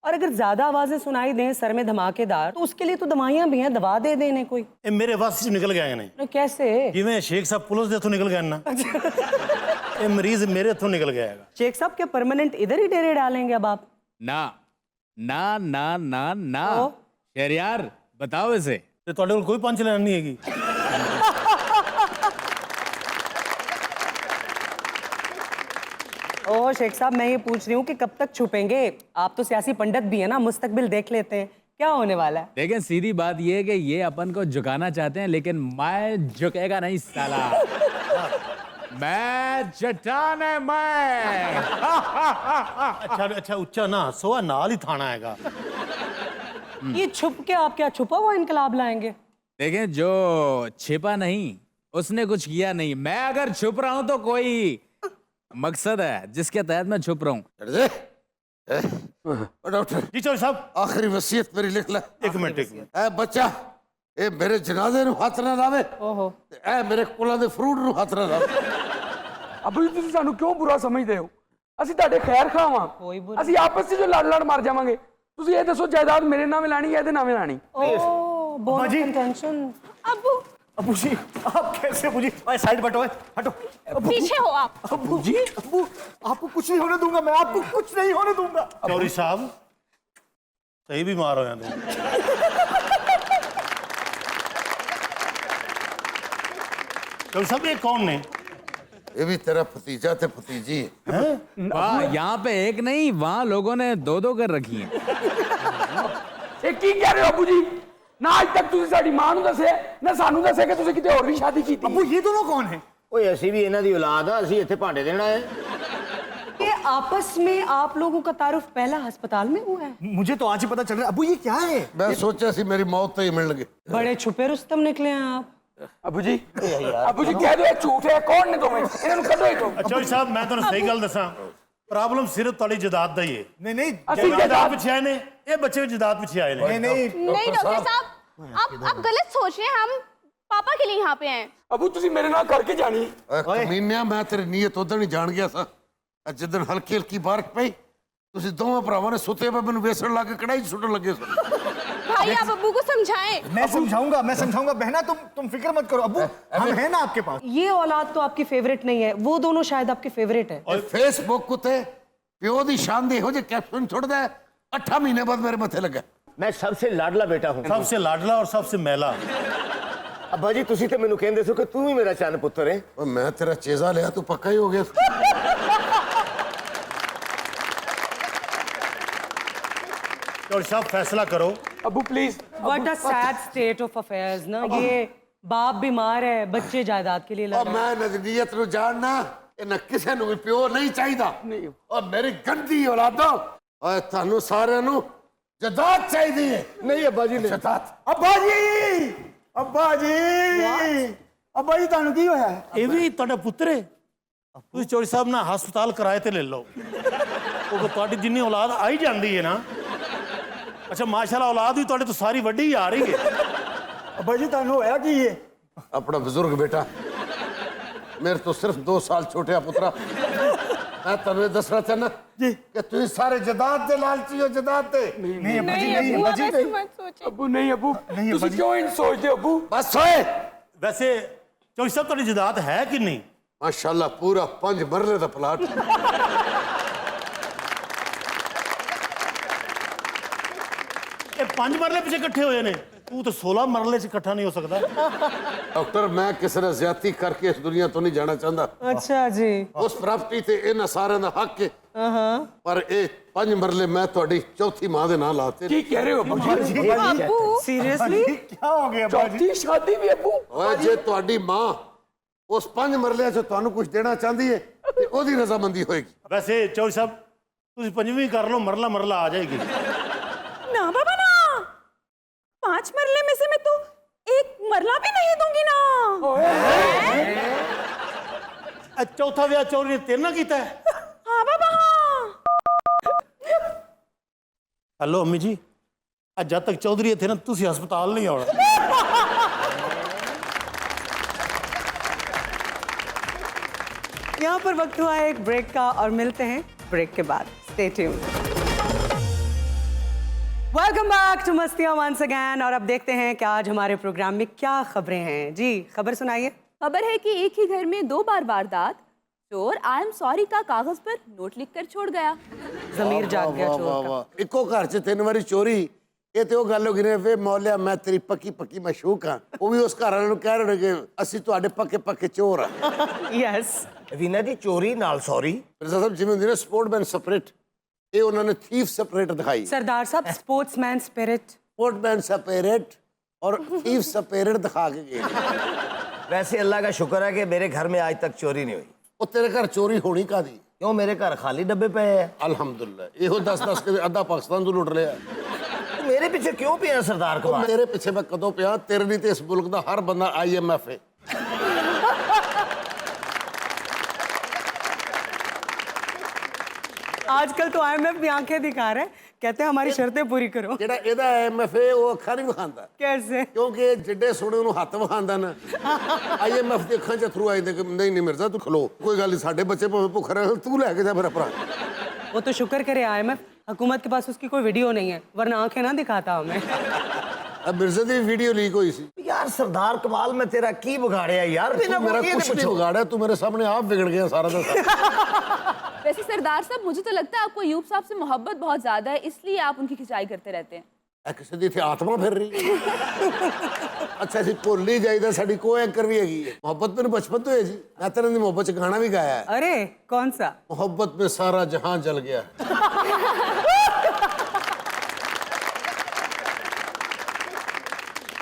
और अगर ज़्यादा आवाज़ें सुनाई दें सर में धमाकेदार, तो उसके लिए तो दवाइयाँ भी हैं, दवा दे देने कोई। ਇਹ ਮੇਰੇ ਵੱਸ ਚ ਨਿਕਲ ਗਏ ਨੇ तो कैसे? ਜਿਵੇਂ ਸ਼ੇਖ ਸਾਹਿਬ ਪੁਲਿਸ ਦੇ ਹੱਥੋਂ ਨਿਕਲ ਗਏ ਨਾ ਇਹ ਮਰੀਜ਼ ਮੇਰੇ ਹੱਥੋਂ ਨਿਕਲ ਗਿਆ ਹੈਗਾ शेख साहब क्या परमानेंट इधर ही डेरे डालेंगे अब आप? ना ना ना ना ना ओ? शहरयार बताओ इसे। ਤੇ ਤੁਹਾਡੇ ਕੋਲ ਕੋਈ ਪੰਚ ਲਾਈਨ ਨਹੀਂ ਹੈਗੀ ओह शेख साहब मैं ये पूछ रही हूँ कि कब तक छुपेंगे? आप तो सियासी पंडित भी है ना, मुस्तकबिल देख लेते हैं, क्या होने वाला है? लेकिन सीधी बात ये है कि ये अपन को झुकाना चाहते हैं, लेकिन मैं झुकेगा नहीं साला। मैं चट्टान है मैं। ਅੱਛਾ ਅੱਛਾ ਉੱਚਾ ਨਾ ਹੱਸੋ ਨਾਲ ਹੀ ਥਾਣਾ ਹੈਗਾ ये छुप के आप क्या छुपा हुआ इनकलाब लाएंगे? देखें जो छिपा नहीं उसने कुछ किया नहीं। मैं अगर छुप रहा हूं तो कोई मकसद है जिसके तहत मैं छुप रहा हूं। ਛੱਡ ਦੇ ਓ ਡਾਕਟਰ ਜੀ ਚੌਧਰੀ ਸਾਹਿਬ ਆਖਰੀ ਵਸੀਅਤ ਮੇਰੀ ਲਿਖ ਲੈ ਇੱਕ ਮਿੰਟ ਇਹ ਬੱਚਾ ਇਹ ਮੇਰੇ ਜਨਾਜ਼ੇ ਨੂੰ ਹੱਥ ਨਾ ਲਾਵੇ ओहो ਤੇ ਇਹ ਮੇਰੇ ਕੁਲਾਂ ਦੇ ਫਰੂਟ ਨੂੰ ਹੱਥ ਨਾ ਲਾਵੇ ਅਬੂ ਜੀ ਤੁਸੀਂ ਸਾਨੂੰ ਕਿਉਂ ਬੁਰਾ ਸਮਝਦੇ ਹੋ? ਅਸੀਂ ਤੁਹਾਡੇ ਖੈਰ ਖਾਵਾਂ, ਕੋਈ ਬੁਰਾ- ਅਸੀਂ ਆਪਸ ਵਿੱਚ ਲੜ ਲੜ ਮਰ ਜਾਵਾਂਗੇ। ਤੁਸੀਂ ਇਹ ਦੱਸੋ ਜਾਇਦਾਦ ਮੇਰੇ ਨਾਮ ਲਾਣੀ ਹੈ ਇਹਦੇ ਨਾਮ ਲਾਣੀ? ओह बहुत टेंशन। अब्बू अबू जी आप कैसे अबू जी साइड बटो हटो पीछे हो आप। अबू जी अबू आपको कुछ नहीं होने दूंगा मैं आपको कुछ नहीं होने दूंगा चौधरी साहब सही बीमार हो जाते चौधरी साहब ये कौन ने ਇਹ ਵੀ ਤੇਰਾ ਭਤੀਜਾ ਤੇ ਭਤੀਜੀ ਹੈ वाह, यहाँ पे एक नहीं वहाँ लोगों ने दो दो कर रखी हैं। ਇਹ ਕੀ ਕਹਿ ਰਹੇ ਹੋ ਅਬੂ ਜੀ? ਨਾ ਅੱਜ ਤੱਕ ਤੁਸੀਂ ਸਾਡੀ ਮਾਂ ਨੂੰ ਦੱਸਿਆ ਨਾ ਸਾਨੂੰ ਦੱਸਿਆ ਕਿ ਤੁਸੀਂ ਕਿਤੇ ਹੋਰ ਵੀ ਸ਼ਾਦੀ ਕੀਤੀ। ਅਬੂ ਇਹ ਦੋਨੋਂ ਕੌਣ ਹੈ? ਓਏ ਅਸੀਂ ਵੀ ਇਹਨਾਂ ਦੀ ਔਲਾਦ ਆ, ਅਸੀਂ ਇੱਥੇ ਭਾਂਡੇ ਦੇਣਾ ਹੈ। ये आपस में आप लोगों का तारुफ पहला अस्पताल में हुआ है? मुझे तो आज ही पता चल रहा है। अबू ये क्या है? ਮੈਂ ਸੋਚਿਆ ਸੀ ਮੇਰੀ ਮੌਤ ਤੇ ਹੀ ਮਿਲਣਗੇ बड़े छुपे रुस्तम निकले हैं आप। ਅਬੂ ਜੀ ਕਹਿ ਦਿਓ ਇਹ ਝੂਠ ਹੈ। ਕੌਣ ਨੇ ਦੋਵੇਂ? ਇਹਨਾਂ ਨੂੰ ਕੱਢੋ ਇੱਥੋਂ। ਚੌਧਰੀ ਸਾਹਿਬ ਮੈਂ ਤੁਹਾਨੂੰ ਸਹੀ ਗੱਲ ਦੱਸਾਂ ਪ੍ਰੋਬਲਮ ਸਿਰਫ ਤੁਹਾਡੀ ਜਾਇਦਾਦ ਦਾ ਹੀ ਹੈ नहीं नहीं ਅਸੀਂ ਜਾਇਦਾਦ ਪਿੱਛੇ ਆਏ ਨੇ ਇਹ ਬੱਚੇ ਵੀ ਜਾਇਦਾਦ ਪਿੱਛੇ ਆਏ ਨੇ नहीं नहीं नहीं डॉक्टर साहब, आप गलत सोच रहे हैं। हम पापा के लिए यहाँ पे हैं। ਅਬੂ ਤੁਸੀਂ ਮੇਰੇ ਨਾਲ ਕਰਕੇ ਜਾਣੀ। ਕਮੀਨਿਆ ਮੈਂ ਤੇਰੀ ਨੀਅਤ ਉਦੋਂ ਹੀ ਜਾਣ ਗਿਆ ਸਾਂ ਜਿੱਦਣ ਹਲਕੀ ਹਲਕੀ ਬਾਰਿਸ਼ ਪਈ ਤੁਸੀਂ ਦੋਵਾਂ ਭਰਾਵਾਂ ਨੇ ਸੁੱਤੇ ਪਏ ਮੈਨੂੰ ਵੇਸਣ ਲਾ ਕੇ ਕੜਾਈ 'ਚ ਸੁੱਟਣ ਲੱਗੇ ਸਨ भाई आप अब्बू को समझाएं। मैं समझाऊंगा बहना तुम फिक्र मत करो अबू हम हैं ना आपके पास। ये औलाद तो आपकी फेवरेट नहीं है, वो दोनों शायद आपके फेवरेट है। ਔਰ ਫੇਸਬੁੱਕ ਉਤੇ ਪਿਓ ਦੀ ਸ਼ਾਨ ਦੇ ਇਹੋ ਜਿਹੇ ਕੈਪਸ਼ਨ ਛੁੱਟਦਾ 8 ਮਹੀਨੇ ਬਾਅਦ ਮੇਰੇ ਮੱਥੇ ਲੱਗਾ ਮੈਂ सबसे लाडला बेटा हूँ। सबसे लाडला और सबसे मैला ਅੱਬਾ ਜੀ ਤੁਸੀਂ ਤੇ ਮੈਨੂੰ ਕਹਿੰਦੇ ਸੀ ਕਿ ਤੂੰ ਵੀ ਮੇਰਾ ਚੰਨ ਪੁੱਤਰ ਹੈ। ਓਏ ਮੈਂ ਤੇਰਾ ਚੇਜ਼ਾ ਲਿਆ ਤੂੰ ਪੱਕਾ ਹੀ ਹੋ ਗਿਆ चौधरी साहब फैसला करो Abu please. What a sad state of affairs ना। ये बाप बीमार है, बच्चे जायदाद के लिए लड़ ਔਰ रहे हैं। ਮੈਂ ਨਜ਼ਰੀਅਤ ਨੂੰ ਜਾਣਨਾ ਇਹਨਾਂ ਕਿਸੇ ਨੂੰ ਵੀ ਪਿਓ ਨਹੀਂ ਚਾਹੀਦਾ ਔਰ ਮੇਰੀ ਗੰਦੀ ਔਲਾਦੋ ਓਏ ਤੁਹਾਨੂੰ ਸਾਰਿਆਂ ਨੂੰ ਜਦਾਦ ਚਾਹੀਦੀ ਹੈ ਨਹੀਂ ਅੱਬਾ ਜੀ ਨਹੀਂ। ਜਦਾਦ अब्बा जी अब्बा जी ਤੁਹਾਨੂੰ ਕੀ ਹੋਇਆ ਹੈ? ਇਹ ਵੀ ਤੁਹਾਡਾ ਪੁੱਤਰ ਹੈ ਤੁਸੀਂ ਚੌਧਰੀ ਸਾਹਿਬ ਨਾਲ ਹਸਪਤਾਲ ਕਿਰਾਏ ਤੇ ਲੈ ਲਓ ਉਹ ਤੁਹਾਡੀ ਜਿੰਨੀ ਔਲਾਦ ਆਈ ਜਾਂਦੀ ਹੈ ਨਾ ਅੱਛਾ ਮਾਸ਼ਾਅੱਲਾ ਔਲਾਦ ਵੀ ਤੁਹਾਡੇ ਤੋਂ ਸਾਰੀ ਵੱਡੀ ਆ ਰਹੀ ਹੈ अब्बा जी ਤੁਹਾਨੂੰ ਹੋਇਆ ਕੀ ਹੈ? ਆਪਣਾ ਬਜ਼ੁਰਗ ਬੇਟਾ ਮੇਰੇ ਤੋਂ ਸਿਰਫ 2 ਸਾਲ ਛੋਟਿਆ ਪੁੱਤਰਾ ਮੈਂ ਤੁਹਾਨੂੰ ਇਹ ਦੱਸਣਾ ਚਾਹੁੰਦਾ ਜੀ ਕਿ ਤੁਸੀਂ ਸਾਰੇ ਜਦਾਦ ਦੇ ਲਾਲਚੀ ਹੋ ਜਦਾਦ ਦੇ नहीं अब्बा जी नहीं नहीं अब्बू अब्बा जी आप ऐसे मत सोचिए। अबू नहीं अबू नहीं, अब्बा ਤੁਸੀਂ जी। ਕਿਉਂ ਇੰਜ ਸੋਚਦੇ ਹੋ ਅਬੂ? ਬਸ ਓਏ ਵੈਸੇ ਚੌਧਰੀ ਸਾਹਿਬ ਤੁਹਾਡੀ ਜਾਇਦਾਦ ਹੈ ਕਿ ਨਹੀਂ ਮਾਸ਼ਾਅੱਲਾ ਪੂਰਾ 5 ਮਰਲੇ ਦਾ ਪਲਾਟ ਇਹ 5 ਮਰਲੇ ਪਿੱਛੇ ਇਕੱਠੇ ਹੋਏ ਨੇ ਤੂੰ ਤਾਂ 16 ਮਰਲੇ 'ਚ ਇਕੱਠਾ ਨਹੀਂ ਹੋ ਸਕਦਾ। ਡਾਕਟਰ ਮੈਂ ਕਿਸੇ ਨਾਲ ਜ਼ਿਆਦਤੀ ਕਰਕੇ ਇਸ ਦੁਨੀਆ ਤੋਂ ਨਹੀਂ ਜਾਣਾ ਚਾਹੁੰਦਾ। अच्छा जी। ਉਸ ਪ੍ਰਾਪਰਟੀ ਤੇ ਇਹਨਾਂ ਸਾਰਿਆਂ ਦਾ ਹੱਕ ਹੈ, ਪਰ ਇਹ 5 ਮਰਲੇ ਮੈਂ ਤੁਹਾਡੀ ਚੌਥੀ ਮਾਂ ਦੇ ਨਾਂ ਲਾਤੇ ਕੀ ਕਹਿ ਰਹੇ ਹੋ अब्बू जी? अब्बू सीरियसली? क्या हो गया अब्बा जी? चौथी शादी भी अब्बू? ਓਏ ਜੇ ਤੁਹਾਡੀ ਮਾਂ ਉਸ 5 ਮਰਲਿਆਂ 'ਚ ਤੁਹਾਨੂੰ ਕੁਝ ਦੇਣਾ ਚਾਹੁੰਦੀ ਹੈ ਤੇ ਉਹਦੀ ਰਜ਼ਾਮੰਦੀ ਹੋਏਗੀ। ਵੈਸੇ ਚੌਧਰੀ ਸਾਹਿਬ ਤੁਸੀਂ ਪੰਜਵੀਂ ਕਰ ਲਓ, ਮਰਲਾ ਮਰਲਾ ਆ ਜਾਏਗੀ। ना बाबा ना, 5 मरले में से मैं तो एक मरला भी नहीं दूंगी ना। ਇਹ ਚੌਥਾ ਵਿਆਹ ਚੌਧਰੀ ਨੇ ਤੇਰੇ ਨਾਲ ਕੀਤਾ ਹੈ? हाँ बाबा हाँ। ਹੈਲੋ ਅੰਮੀ ਜੀ, ਅੱਜ ਜਦ ਤੱਕ ਚੌਧਰੀ ਇੱਥੇ ਨਾ ਤੁਸੀਂ ਹਸਪਤਾਲ ਨਹੀਂ ਆਉਣਾ। यहाँ पर वक्त हुआ है एक ब्रेक का और मिलते हैं ब्रेक के बाद। Stay tuned. Welcome back to Mastiyan once again. और अब देखते हैं कि आज हमारे प्रोग्राम में क्या खबरें हैं। जी खबर सुनाइए। खबर है कि एक ही घर में 2 बार वारदात, चोर आई एम सॉरी का कागज पर नोट लिखकर छोड़ गया। जमीर जाग गया ਵਾਹ चोर ਵਾਹ का। ਵਾਹ, ਇੱਕੋ ਘਰ 'ਚ 3 ਵਾਰੀ ਚੋਰੀ, ਇਹ ਤੇ ਉਹ ਗੱਲ ਹੋ ਗਈ ਨੇ ਵੇ ਮੌਲਿਆ ਮੈਂ ਤੇਰੀ ਪੱਕੀ ਪੱਕੀ ਮਸ਼ੂਕ ਹਾਂ। ਉਹ ਵੀ ਉਸ ਘਰ ਵਾਲੇ ਨੂੰ ਕਹਿ ਰਹੇ ਨੇ ਕਿ ਅਸੀਂ ਤੁਹਾਡੇ ਪੱਕੇ ਪੱਕੇ ਚੋਰ ਆ। यस। ਵੀਨਾ ਜੀ ਚੋਰੀ ਨਾਲ ਸੌਰੀ। ਮਿਰਜ਼ਾ ਸਾਹਿਬ ਜਿਵੇਂ ਹੁੰਦੀ ਨਾ ਸਪੋਰਟਮੈਨ ਸਪਰਿਟ, ਇਹ ਉਹਨਾਂ ਨੇ ਥੀਫ ਸਪਰਿਟ ਦਿਖਾਈ। सरदार साहब स्पोर्ट्समैन स्पिरिट। ਸਪੋਰਟਮੈਨ ਸਪਰਿਟ और थीफ सपेरिट दिखा के गए। वैसे अल्लाह का शुक्र है कि मेरे घर में आज तक चोरी नहीं हुई। ਉਹ ਤੇਰੇ ਘਰ ਚੋਰੀ ਹੋਣੀ ਕਾਦੀ? क्यों मेरे घर खाली डब्बे पे है? ਅਲਹਮਦੁਲਿਲਾ ਇਹੋ 10 ਕੇ ਅੱਧਾ ਪਾਕਿਸਤਾਨ ਤੋਂ ਲੁੱਟ ਲਿਆ। मेरे पीछे क्यों पे है सरदार ਉਹ कमाल? ਤੇਰੇ ਪਿੱਛੇ ਮੈਂ ਕਦੋਂ ਪਿਆ? ਤੇਰੇ ਲਈ ਤੇ ਇਸ ਮੁਲਕ ਦਾ ਹਰ ਬੰਦਾ IMF ਹੈ। आजकल तो IMF भी आंखें दिखा रहे हैं, कहते हैं हमारी शर्तें पूरी करो। ਜਿਹੜਾ ਇਹਦਾ IMF ਹੈ ਉਹ ਅੱਖਾਂ ਨਹੀਂ ਵਿਖਾਉਂਦਾ, कैसे? ਕਿਉਂਕਿ ਇਹ ਜਿੱਡੇ ਸੋਹਣੇ ਉਹਨੂੰ ਹੱਥ ਵਿਖਾਉਂਦਾ ਨਾ। IMF ਦੇ ਅੱਖਾਂ 'ਚ ਥਰੂ ਆਈ ਦੇ ਕਿ ਨਹੀਂ ਨਹੀਂ ਮਿਰਜ਼ਾ ਤੂੰ ਖਲੋ, ਕੋਈ ਗੱਲ ਨਹੀਂ, ਸਾਡੇ ਬੱਚੇ ਭਾਵੇਂ ਭੁੱਖ ਰਹੇ ਤੂੰ ਲੈ ਕੇ ਜਾ ਮੇਰਾ ਭਰਾ। वो तो शुक्र करे IMF, हुकूमत के पास उसकी कोई वीडियो नहीं है, वरना आंखें ना दिखाता हमें। अब मिर्जा ਦੀ ਵੀਡੀਓ ਲੀਕ ਹੋਈ ਸੀ। यार सरदार कमाल में तेरा की बिगाड़े है यार? बिना मेरा बोलिए कुछ तो नहीं पूछो। बिगाड़ा, तू मेरे सामने आप बिगड़ गया सारा का सारा। वैसे सरदार साहब मुझे तो लगता है आपको अयूब साहब से मोहब्बत बहुत ज्यादा है, इसलिए आप उनकी खिंचाई करते रहते हैं। ਇਹ ਕਿਸੇ ਦੀ ਇੱਥੇ ਆਤਮਾ ਫਿਰ ਰਹੀ ਹੈ। ਅੱਛਾ ਅਸੀਂ ਭੁੱਲ ਹੀ ਜਾਈਦਾ, ਸਾਡੀ ਕੋ ਐਂਕਰ ਵੀ ਹੈਗੀ ਹੈ। ਮੁਹੱਬਤ ਮੈਨੂੰ ਬਚਪਨ ਤੋਂ ਹੈ ਜੀ, ਮੈਂ ਤੇਰੇ ਦੀ ਮੁਹੱਬਤ 'ਚ ਗਾਣਾ ਵੀ ਗਾਇਆ ਹੈ। अरे कौन सा? मोहब्बत में सारा जहां जल गया।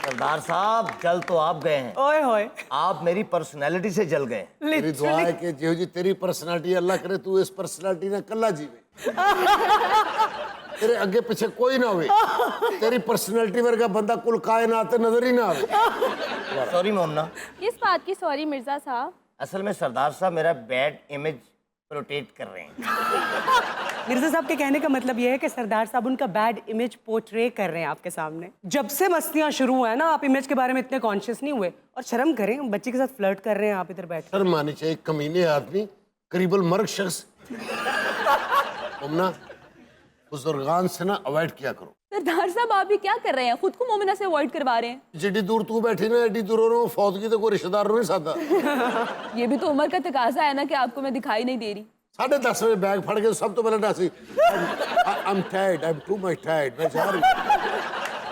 सरदार साहब जल तो आप गए हैं, ओए होए। आप मेरी पर्सनैलिटी से जल गए। मेरी दुआ है कि जो जी तेरी पर्सनालिटी अल्लाह करे तू इस पर्सनालिटी ने कल्ला जीवे, तेरे अगे पीछे कोई ना होवे, तेरी पर्सनालिटी वर्गा बंदा कुल कायनात नजर ही ना आवे। सॉरी मोमना, किस बात की सॉरी मिर्जा साहब? असल में सरदार साहब मेरा बैड इमेज प्रोटेक्ट कर रहे हैं। मिर्जा साहब के कहने का मतलब यह है कि सरदार साहब उनका बैड इमेज पोर्ट्रे कर रहे हैं आपके सामने। जब से मस्तियां शुरू हुआ है ना, आप इमेज के बारे में इतने कॉन्शियस नहीं हुए। और शर्म करें, बच्चे के साथ फ्लर्ट कर रहे हैं आप इधर बैठ। शर्म आनी चाहिए, कमीने आदमी, करीबल मर्ग शख्स। मोमना बुजुर्गान से ना अवॉइड किया करो। सरदार साहब आप भी क्या कर रहे हैं? खुद को मोमिना से अवॉइड करवा रहे हैं। जिड्डी दूर तू बैठी ना एडी दूर हो फौतगी तो कोई रिश्तेदार नहीं सादा। ये भी तो उम्र का तकाजा है ना कि आपको मैं दिखाई नहीं दे रही। 10:30 बजे बैग फड़ के सब तो पहले डासी I am tired, I am too much tired, मैं जा रही।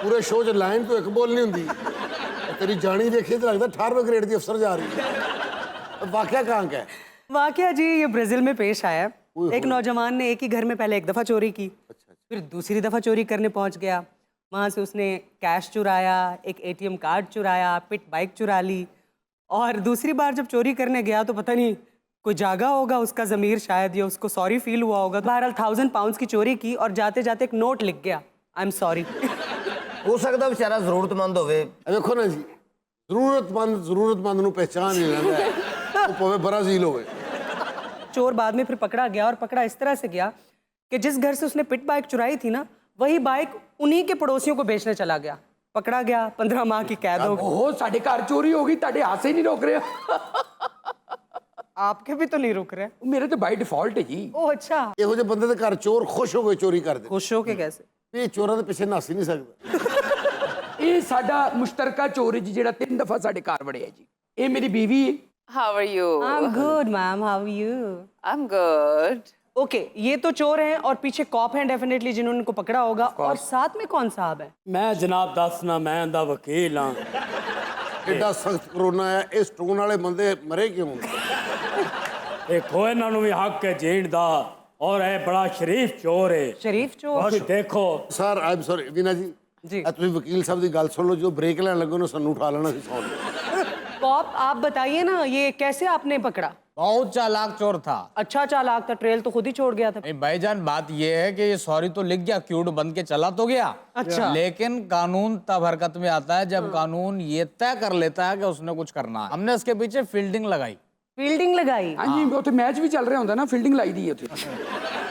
पूरे शो च लाइन तो एक बोल नहीं हुंदी, तेरी जानी देखी तो लगता 18वें ग्रेड की अफसर जा रही है। वाकया कहाँ का है? वाकया जी ये ब्राजील में पेश आया। एक नौजवान ने एक ही घर में पहले एक दफा चोरी की, फिर दूसरी दफा चोरी करने पहुंच गया। वहां से उसने कैश चुराया, एक ATM कार्ड चुराया, पिट बाइक चुरा ली। और दूसरी बार जब चोरी करने गया तो पता नहीं कोई जागा होगा उसका ज़मीर, शायद ये उसको सॉरी फील हुआ होगा। बहरहाल 1000 पाउंड्स की चोरी की और जाते जाते एक नोट लिख गया, आई एम सॉरी। हो सकता बेचारा जरूरतमंद होवे। देखो ना जी, जरूरतमंद नूं पहचान ही लैंदा है, वो भावें ब्राजील होवे। चोर बाद में फिर पकड़ा गया, और पकड़ा इस तरह से गया कि जिस घर से उसने पिट बाइक चुराई थी ना, वही बाइक उन्हीं के पड़ोसियों को बेचने चला गया। पकड़ा गया, 15 माह की कैद हो गई। ओहो साढ़े घर चोरी हो गई, ताड़े हाथ से ही नहीं रोक रहे। आपके भी तो नहीं रुक रहे। मेरे तो बाय डिफॉल्ट है जी। ओह अच्छा, ਇਹੋ ਜਿਹੇ ਬੰਦੇ ਦੇ ਘਰ ਚੋਰ ਖੁਸ਼ ਹੋ ਕੇ ਚੋਰੀ ਕਰਦੇ। खुश हो के कैसे? ਇਹ ਚੋਰਾਂ ਦੇ ਪਿੱਛੇ ਨੱਸ ਹੀ ਨਹੀਂ ਸਕਦਾ। ਇਹ ਸਾਡਾ ਮੁਸ਼ਤਰਕਾ ਚੋਰ ਹੈ ਜੀ, ਜਿਹੜਾ 3 ਦਫਾ ਸਾਡੇ ਘਰ ਵੜਿਆ ਜੀ। ਇਹ ਮੇਰੀ ਬੀਵੀ ਹੈ। How are you? I'm good, ma'am. How are you? I'm good. Okay, ये तो चोर हैं और पीछे कॉप हैं डेफिनेटली जिन्होंने इनको पकड़ा होगा, और साथ में कौन साहब है? मैं जनाब दसना मैं दा वकील हाँ। एडा सख्त कोरोना है, इस टोन वाले बंदे मरे क्यों? देखो इन्हों भी हक है जीण दा, और है बड़ा शरीफ चोर है। शरीफ चोर? देखो sir I am sorry Veena ji जी। तुम वकील साहब की गल सुन लो, जो ब्रेक लैन लगो ना सानू उठा लेना सी सौ। कॉप आप बताइए ना, ये कैसे आपने पकड़ा? बहुत चालाक चोर था। अच्छा चालाक था, ट्रेल तो खुद ही छोड़ गया था। नहीं भाईजान, बात ये है कि ये सॉरी तो लिख गया, क्यूट बन के चला तो गया। अच्छा। लेकिन कानून तब हरकत में आता है जब कानून ये तय कर लेता है कि उसने कुछ करना है। हमने इसके पीछे फील्डिंग लगाई। फील्डिंग लगाई? हाँ जी, वो मैच भी चल रहा होता ना, फील्डिंग लाई दी है।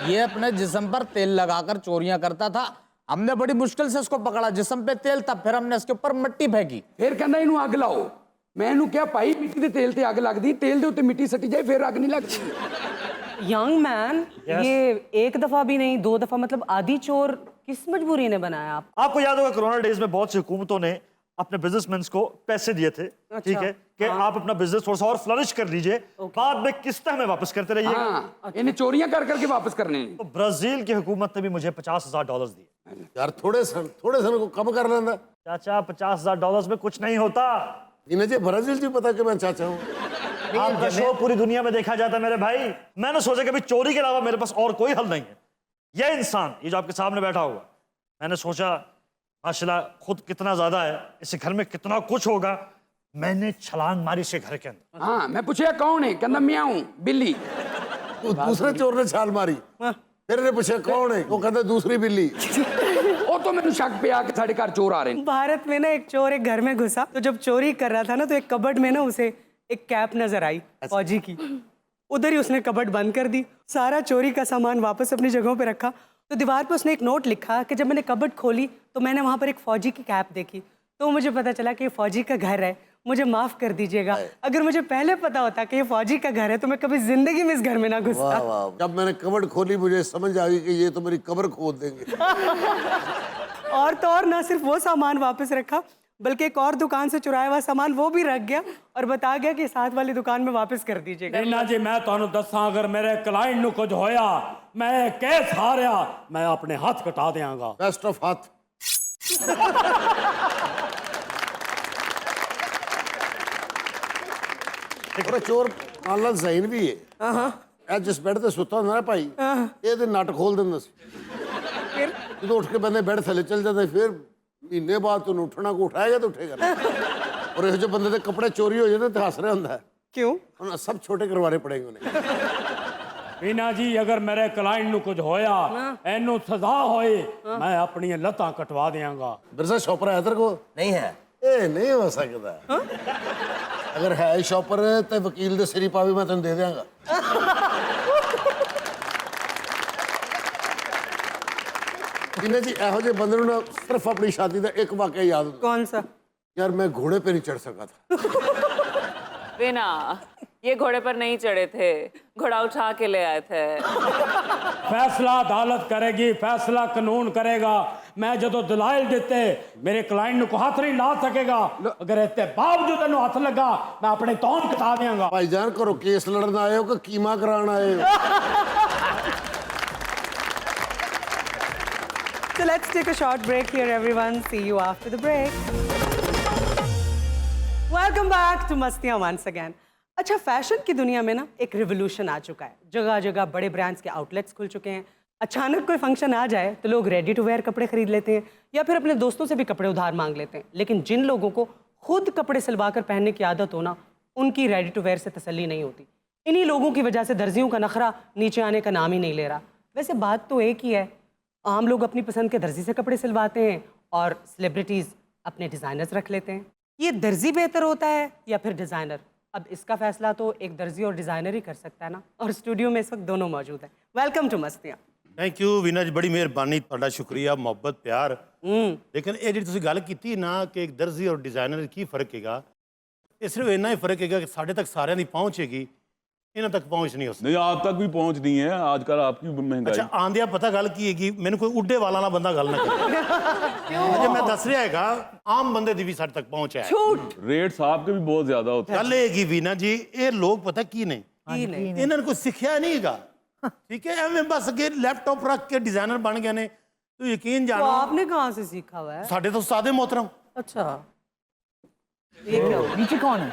ये अपने जिस्म पर तेल लगाकर चोरियां करता था। हमने बड़ी मुश्किल से इसको पकड़ा, जिस्म पे तेल था, फिर हमने इसके ऊपर मिट्टी फेंकी। फिर कहना इनू अग लाओ। मैं इनू क्या भाई मिट्टी के तेल ते अग लगदी, तेल दे उत्ते मिट्टी सटी जाए फिर अग नहीं लगती। यंग मैन, ये एक दफा भी नहीं, 2 दफा, मतलब आधी चोर किस मजबूरी ने बनाया आप? आपको याद होगा कोरोना डेज में बहुत सी हुकूमतों ने अपने बिजनेसमैन को पैसे दिए थे, ठीक है, कि आप अपना बिजनेस थोड़ा सा और फ्लरिश कर लीजिए, बाद में किस्तें हमें वापस करते रहिए। हाँ, इन्हें चोरियां कर करके वापस करने हैं। तो ब्राजील की हुकूमत ने भी मुझे $50,000 दिए। यार थोड़े सन को कम कर लेना चाचा, $50,000 में कुछ नहीं होता। वीना जी ब्राजील जी पता कि मैं चाचा हूँ। आपका शो पूरी दुनिया में देखा जाता है मेरे भाई। मैंने सोचा कि अभी चोरी के अलावा मेरे पास और कोई हल नहीं है। यह इंसान, ये जो आपके सामने बैठा हुआ, मैंने सोचा माशाल्लाह खुद कितना ज्यादा है, इस घर में कितना कुछ होगा। मैंने छलांग मारी से घर के अंदर। हाँ, मैं पूछा कौन है, कहना मैं हूं बिल्ली। दूसरे चोर ने छाल मारी, फिर ने पूछा कौन है, वो कहता दूसरी बिल्ली। वो तो मैंने शक पे आ कि साढ़े घर चोर आ रहे हैं। भारत में ना एक चोर एक घर में घुसा, तो जब चोरी कर रहा था ना, तो एक कबर्ड में ना उसे एक कैप नजर आई फौजी की। उधर ही उसने कबर्ड बंद कर दी, सारा चोरी का सामान वापस अपनी जगहों पे रखा। तो दीवार पे उसने एक नोट लिखा कि जब मैंने कबर्ड खोली तो मैंने वहां पर एक फौजी की कैप देखी, तो मुझे पता चला कि ये फौजी का घर है। मुझे माफ कर दीजिएगा, अगर मुझे पहले पता होता कि ये फौजी का घर है तो मैं कभी जिंदगी में इस घर में ना घुसता। वाह वाह, जब मैंने कबर्ड खोली मुझे समझ आ गई कि ये तो मेरी कब्र खोद देंगे। और तो और, ना सिर्फ वो सामान वापस रखा, बल्कि एक और दुकान से चुराया हुआ सामान वो भी रख गया और बता गया कि साथ वाली दुकान में वापस कर दीजिएगा। ना जी, मैं तुहानू दसा, अगर मेरे क्लाइंट नु कुछ होया, मैं केस हारिया, मैं अपने हाथ कटा देंगा। बेस्ट ऑफ हाथ। और चोर नाल ज़हीन भी है। जिस बेड ते सुता ਹੁੰਦਾ ਨਾ ਭਾਈ, ਇਹਦੇ ਨਟ ਖੋਲ ਦਿੰਦਾ ਸੀ। ਫਿਰ ਜਦੋਂ ਉੱਠ ਕੇ ਬੰਦੇ ਬੈੱਡ ਥੱਲੇ ਚਲ ਜਾਂਦੇ, ਫਿਰ ਮਹੀਨੇ ਬਾਅਦ ਤੈਨੂੰ ਉੱਠਣਾ ਕੋ ਉਠਾਏਗਾ ਤਾਂ ਉਠੇਗਾ। और ਇਹੋ ਜਿਹੇ ਬੰਦੇ ਦੇ ਕੱਪੜੇ ਚੋਰੀ ਹੋ ਜਾਂਦੇ ਤੇ ਹੱਸ ਰਿਹਾ ਹੁੰਦਾ ਹੈ। क्यों? ਉਹਨਾਂ ਸਭ ਛੋਟੇ ਕਰਵਾਣੇ ਪੜेंगे उन्हें। मीना जी, अगर मेरे क्लाइंट नु कुछ होया, एनू सजा होए, मैं अपनी लत्तां कटवा देंगा। बिरसा शॉपर है तेरे को? नहीं है। ਇਹ ਨਹੀਂ ਹੋ ਸਕਦਾ। ਅਗਰ ਹੈ ਸ਼ਾਪਰ ਤੇ ਵਕੀਲ ਦੇ ਸਿਰੀ ਪਾਵੀ ਮੈਂ ਤੈਨੂੰ ਦੇ ਦਿਆਂਗਾ। ਇਹਨੇ ਜੀ ਇਹੋ ਜਿਹੇ ਬੰਦੇ ਨੂੰ ਨਾ ਸਿਰਫ ਆਪਣੀ ਸ਼ਾਦੀ ਦਾ ਇੱਕ ਵਾਕਿਆ ਯਾਦ ਹੁੰਦਾ। कौन सा? यार मैं घोड़े पे नहीं चढ़ सका था। बिना ये घोड़े पर नहीं चढ़े थे, घोड़ा उठा के ले आए थे। फैसला अदालत करेगी, फैसला कानून करेगा। मैं जो दलाइल देते मेरे क्लाइंट को हाथ नहीं ला सकेगा। अगर इसके बावजूद इन्हू हाथ लगा, मैं अपने तौन कटा देंगा। भाईजान करो केस लड़न आए हो कि कीमा करान आए हो? So let's take a short break here, everyone. See you after the break. Welcome back to मस्तियाँ once again. अच्छा, फैशन की दुनिया में ना एक रिवोल्यूशन आ चुका है। जगह जगह बड़े ब्रांड्स के आउटलेट्स खुल चुके हैं। अचानक कोई फंक्शन आ जाए तो लोग रेडी टू वेयर कपड़े खरीद लेते हैं या फिर अपने दोस्तों से भी कपड़े उधार मांग लेते हैं। लेकिन जिन लोगों को खुद कपड़े सिलवाकर पहनने की आदत हो ना, उनकी रेडी टू वेयर से तसल्ली नहीं होती। इन्हीं लोगों की वजह से दर्जियों का नखरा नीचे आने का नाम ही नहीं ले रहा। वैसे बात तो एक ही है, आम लोग अपनी पसंद के दर्जी से कपड़े सिलवाते हैं और सेलिब्रिटीज़ अपने डिज़ाइनर्स रख लेते हैं। ये दर्जी बेहतर होता है या फिर डिज़ाइनर? अब इसका फैसला तो एक दर्जी और डिज़ाइनर ही कर सकता है ना। और स्टूडियो में इस वक्त दोनों मौजूद हैं। Welcome to Mastiyan. Thank you Veena ji, ਬੜੀ ਮਿਹਰਬਾਨੀ, ਤੁਹਾਡਾ ਸ਼ੁਕਰੀਆ, ਮੁਹੱਬਤ, ਪਿਆਰ। ਲੇਕਿਨ ਇਹ ਜਿਹੜੀ ਤੁਸੀਂ ਗੱਲ ਕੀਤੀ ਨਾ ਕਿ ਇੱਕ ਦਰਜੀ ਔਰ ਡਿਜ਼ਾਈਨਰ ਕੀ ਫਰਕ ਹੈਗਾ, ਇਹ ਸਿਰਫ ਇੰਨਾ ਹੀ ਫਰਕ ਹੈਗਾ ਕਿ ਸਾਡੇ ਤੱਕ ਸਾਰਿਆਂ ਦੀ ਪਹੁੰਚ ਹੈਗੀ, ਇਹਨਾਂ ਤੱਕ ਪਹੁੰਚ ਨਹੀਂ ਹੋ ਸਕਦੀ। नहीं आप तक भी पहुंच नहीं है आजकल आपकी महंगाई। ਅੱਛਾ, ਆਂਦਿਆਂ ਪਤਾ ਗੱਲ ਕੀ ਹੈਗੀ, ਮੈਨੂੰ ਕੋਈ ਉੱਡੇ ਵਾਲਾ ਵਾਲਾ ਬੰਦਾ ਗੱਲ ਨਾ ਕਰੇ। ਜੇ ਮੈਂ ਦੱਸ ਰਿਹਾ ਹੈਗਾ, ਆਮ ਬੰਦੇ ਦੀ ਵੀ ਸਾਡੇ ਤੱਕ ਪਹੁੰਚ ਹੈ। रेट्स आपके भी बहुत ज्यादा होते हैं। ਗੱਲ ਇਹ ਹੈਗੀ ਵੀਨਾ ਜੀ, ਇਹ ਲੋਕ ਪਤਾ ਕੀ ਨੇ, ਇਹਨਾਂ ਨੂੰ ਕੋਈ ਸਿੱਖਿਆ ਨਹੀਂ ਹੈਗਾ। ठीक है एवं बस अगे लैपटॉप रख के डिजाइनर बन गए ने तो यकीन तो जानो आपने कहाँ से सीखा हुआ है? साढ़े तो उस्ताद मोहतरम अच्छा, ये क्या हुआ? नीचे कौन है?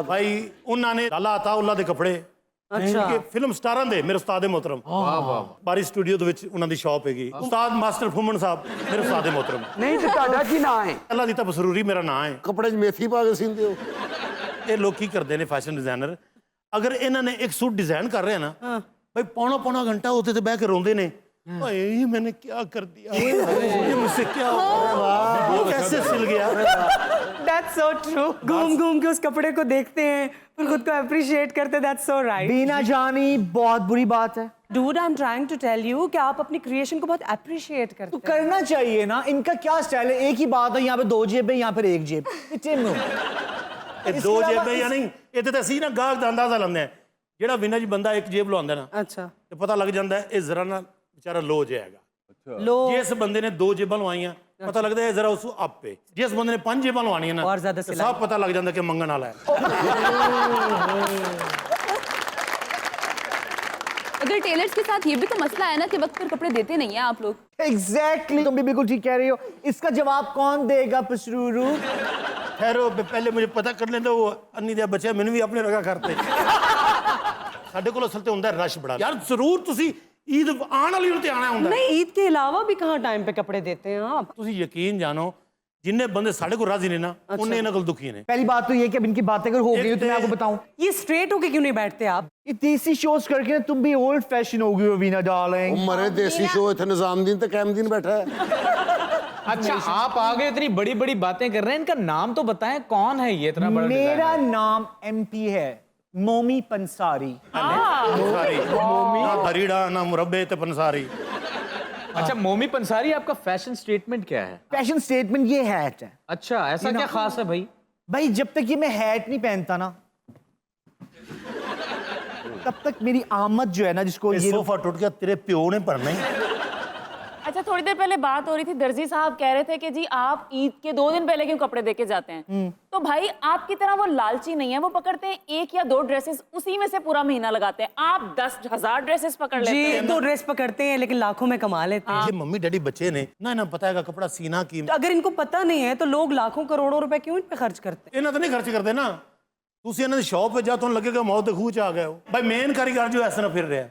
भाई उन्होंने लाला आता उल्ला ਦੇ ਕੱਪੜੇ अच्छा ਕਿ ਫਿਲਮ ਸਟਾਰਾਂ ਦੇ ਮੇਰੇ ਉਸਤਾਦ मोहतरम ਬਾਰੀ ਸਟੂਡੀਓ ਦੇ ਵਿੱਚ ਉਹਨਾਂ ਦੀ ਸ਼ਾਪ ਹੈਗੀ ਉਸਤਾਦ ਮਾਸਟਰ ਫੁਮਨ ਸਾਹਿਬ ਮੇਰੇ ਉਸਤਾਦ मोहतरम ਨਹੀਂ ਤੇ ਤੁਹਾਡਾ ਕੀ ਨਾਂ ਹੈ? ਅੱਲਾ ਦੀ ਤਾਂ ਬਸਰੂਰੀ ਮੇਰਾ ਨਾਂ ਹੈ ਕੱਪੜੇ 'ਚ ਮੇਥੀ ਪਾ ਕੇ ਸੀਂਦੇ ਹੋ ਇਹ ਲੋਕ ਕੀ ਕਰਦੇ ਨੇ ਫੈਸ਼ਨ ਡਿਜ਼ਾਈਨਰ ਅਗਰ ਇਹਨਾਂ ਨੇ ਇੱਕ ਸੂਟ ਡਿਜ਼ਾਈਨ ਕਰ ਰਹੇ ਨਾ भाई पौना घंटा होते थे बह के रोंदे ने ओए मैंने क्या कर दिया ये मुझसे क्या हो गया वो कैसे सिल गया That's so true. घूम के उस कपड़े को देखते हैं फिर खुद को अप्रिशिएट करते हैं. That's so right. बीना जानी बहुत बुरी बात है। Dude, I'm trying to tell you कि आप अपनी क्रिएशन को बहुत अप्रिशिएट करते तो हैं. करना चाहिए ना, इनका क्या स्टाइल है, एक ही बात है, यहाँ पे 2 जेब है, यहाँ पर 1 जेब। ਇਹ ਦੋ ਜੇਬਾਂ ਜਾਂ ਨਹੀਂ ਇੱਥੇ ਤਾਂ ਅਸੀਂ ਨਾ ਗਾਹਕ ਦਾ ਅੰਦਾਜ਼ਾ ਲਾਉਂਦੇ ਆ ਜਿਹੜਾ ਵਿਨਾ ਜੀ ਬੰਦਾ ਇੱਕ ਜੇਬ ਲਵਾਉਂਦਾ ਨਾ अच्छा, ਤੇ ਪਤਾ ਲੱਗ ਜਾਂਦਾ ਇਹ ਜ਼ਰਾ ਨਾ ਵਿਚਾਰਾ ਲੋ ਜਾਏਗਾ लो ਜਿਸ ਬੰਦੇ ਨੇ 2 ਜੇਬਾਂ ਲਵਾਈਆਂ ਪਤਾ ਲੱਗਦਾ ਹੈ ਜ਼ਰਾ ਉਸ ਨੂੰ ਆਪੇ ਜਿਸ ਬੰਦੇ ਨੇ 5 ਜੇਬਾਂ ਲਵਾਉਣੀਆਂ ਨਾ और ज्यादा ਤੇ सिलाई. ਸਭ ਪਤਾ ਲੱਗ ਜਾਂਦਾ ਕਿ ਮੰਗਣ ਵਾਲਾ ਹੈ अगर टेलर्स के साथ ये भी तो मसला है ना कि वक्त पर कपड़े देते नहीं हैं आप लोग. एग्जैक्टली, तुम भी बिल्कुल ठीक कह रही हो। इसका जवाब कौन देगा पसरूरू? ठहरो पहले मुझे पता कर लें तो वो अन्नी दे बच्चे मैंने भी अपने रखा करते ਸਾਡੇ ਕੋਲ ਅਸਲ ਤੇ ਹੁੰਦਾ ਰਸ਼ ਬੜਾ ਯਾਰ ਜ਼ਰੂਰ ਤੁਸੀਂ ਈਦ ਆਉਣ ਵਾਲੀ ਨੂੰ ਤੇ ਆਣਾ ਹੁੰਦਾ नहीं, ईद के अलावा भी कहाँ टाइम पे कपड़े देते हैं आप? ਤੁਸੀਂ ਯਕੀਨ ਜਾਣੋ जिन्ने बंदे साढ़े को राजी ने ना उन्ने इन्हें दुखी ने पहली बात तो ये कि अब इनकी बातें अगर हो गई तो मैं आपको बताऊं, ये स्ट्रेट होके क्यों नहीं बैठते आप? ये देसी शोज करके ना तुम भी ओल्ड फैशन हो गई हो वीना डार्लिंग। मरे देसी शो इतने निजामुद्दीन तो कैमुद्दीन बैठा है अच्छा, आप आगे इतनी बड़ी बड़ी बातें कर रहे हैं, इनका नाम तो बताएं, कौन है ये इतना बड़ा? मेरा नाम MP है, मोमी पंसारी। पंसारी ना दरीड़ा ना मुरब्बे ते पंसारी। अच्छा, मोमी पंसारी आपका फैशन स्टेटमेंट क्या है? फैशन स्टेटमेंट ये हैट है। अच्छा, ऐसा क्या खास है भाई? भाई जब तक ये मैं हैट नहीं पहनता ना तब तक मेरी आमद जो है ना, जिसको ये सोफा टूट गया तेरे प्यो ने भरना ही। अच्छा, थोड़ी देर पहले बात हो रही थी, दर्जी साहब कह रहे थे कि जी आप ईद के 2 दिन पहले क्यों कपड़े देके जाते हैं? तो भाई आपकी तरह वो लालची नहीं है, वो पकड़ते हैं 1 या 2 ड्रेसेस, उसी में से पूरा महीना लगाते हैं। आप 10,000 ड्रेसेस पकड़ लेते जी, हैं। 2 ड्रेस पकड़ते हैं लेकिन लाखों में कमा लेते हैं. ये मम्मी डैडी बच्चे ने ना इन्हें पता है कपड़ा सीना की तो अगर इनको पता नहीं है तो लोग लाखों करोड़ों रुपए क्यों इन पे खर्च करते हैं? इन्हें तो नहीं खर्च करते ना ਤੁਸੀਂ ਇਹਨਾਂ ਦੀ ਸ਼ਾਪ 'ਤੇ ਜਾ ਤੁਹਾਨੂੰ ਲੱਗੇਗਾ ਮੌਤ ਦੇ ਖੂਹ 'ਚ ਆ ਗਏ ਹੋ ਭਾਈ ਮੇਨ ਕਾਰੀਗਰ ਜੋ ਇਸ ਤਰ੍ਹਾਂ ਫਿਰ ਰਿਹਾ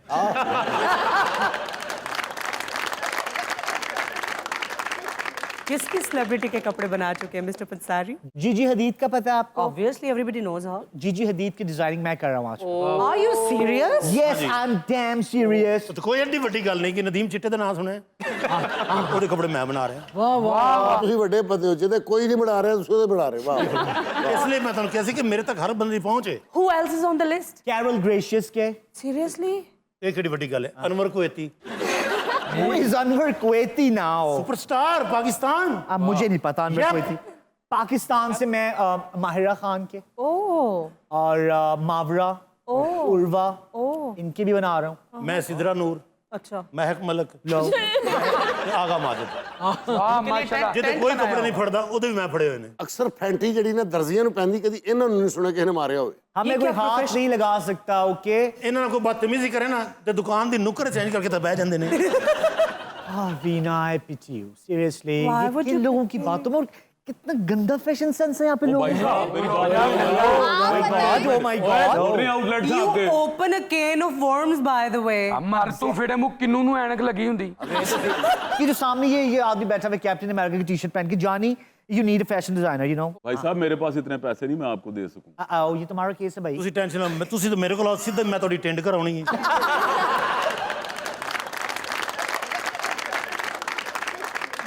किसकी सेलिब्रिटी के कपड़े बना चुके हैं मिस्टर पंसारी? जीजी हदीद का पता है आपको? Obviously everybody knows her. जीजी हदीद की डिजाइनिंग मैं कर रहा हूँ आज। Are you serious? Yes, I'm damn serious. तो कोई ਐਡੀ ਵੱਡੀ ਗੱਲ ਨਹੀਂ ਕਿ ਨਦੀਮ ਚਿੱਟੇ ਦਾ ਨਾਮ ਸੁਣਿਆ ਉਹਦੇ ਕੱਪੜੇ ਮੈਂ ਬਣਾ ਰਿਹਾ ਤੁਸੀਂ ਵੱਡੇ ਪਤੇ ਹੋ ਜਿਹਦੇ ਕੋਈ ਨਹੀਂ ਬਣਾ ਰਿਹਾ ਤੁਸੀਂ ਉਹਦੇ ਬਣਾ ਰਹੇ ਵਾਹ ਇਸ ਲਈ ਮੈਂ ਤੁਹਾਨੂੰ ਕਿਹਾ ਸੀ ਕਿ ਮੇਰੇ ਤੱਕ ਹਰ ਬੰਦੇ ਦੀ ਪਹੁੰਚ ਹੈ Who else is on the list? Carol Gracious के? Seriously? ਇਹ ਕਿਹੜੀ ਵੱਡੀ ਗੱਲ ਹੈ Anwar Kuwaiti Who is Anwar Kuwaiti now? Superstar Pakistan अब मुझे नहीं पता अनवर कुवैती। पाकिस्तान से मैं माहिरा खान के Oh. और मावरा, उर्वा, इनके भी बना रहा हूँ। मैं सिदरा नूर अच्छा. महक मलक आगा माजिद ਵਾਹ ਮਾਸ਼ਾਅੱਲਾ ਜਿਹਦੇ ਕੋਈ ਕੱਪੜੇ ਨਹੀਂ ਫੜਦਾ ਉਹਦੇ ਵੀ ਮੈਂ ਫੜੇ ਹੋਏ ਨੇ ਅਕਸਰ ਫੈਂਟੀ ਜਿਹੜੀ ਨਾ ਦਰਜ਼ੀਆਂ ਨੂੰ ਪੈਂਦੀ ਕਦੀ ਇਹਨਾਂ ਨੂੰ ਨਹੀਂ ਸੁਣਿਆ ਕਿਸੇ ਨੇ ਮਾਰਿਆ ਹੋਵੇ हमें कोई हाथ नहीं लगा सकता, ओके? ਇਹਨਾਂ ਨਾਲ ਕੋਈ ਬਦਤਮੀਜ਼ੀ ਕਰੇ ਨਾ ਤੇ ਦੁਕਾਨ ਦੀ ਨੁੱਕਰ ਚੇਂਜ ਕਰਕੇ ਤਾਂ ਬਹਿ ਜਾਂਦੇ ਨੇ Ah, Veena, I pity you. Seriously. Why ये would किन you लोगों की बातों में और कितना गंदा फैशन सेंस है यहाँ पे लोगों का। Oh my God. Outlet You आपके open a can of worms by the way. ਮਰ ਤੂੰ ਫੇੜੇ ਮੁੱਕ ਕਿੰਨੂ ਨੂੰ ਐਨਕ ਲੱਗੀ ਹੁੰਦੀ ये जो सामने ये आदमी बैठा हुआ है कैप्टन अमेरिका की टी-शर्ट पहन के, जानी you need a fashion designer, you know. भाई साहब मेरे पास इतने पैसे नहीं मैं आपको दे सकूं। ये तुम्हारा केस है भाई। ਤੁਸੀਂ ਟੈਨਸ਼ਨ ਨਾ ਮੈਂ ਤੁਸੀਂ ਤਾਂ ਮੇਰੇ ਕੋਲ ਆਓ ਸਿੱਧਾ ਮੈਂ ਤੁਹਾਡੀ ਟੈਂਡ ਕਰਾਉਣੀ ਹੈ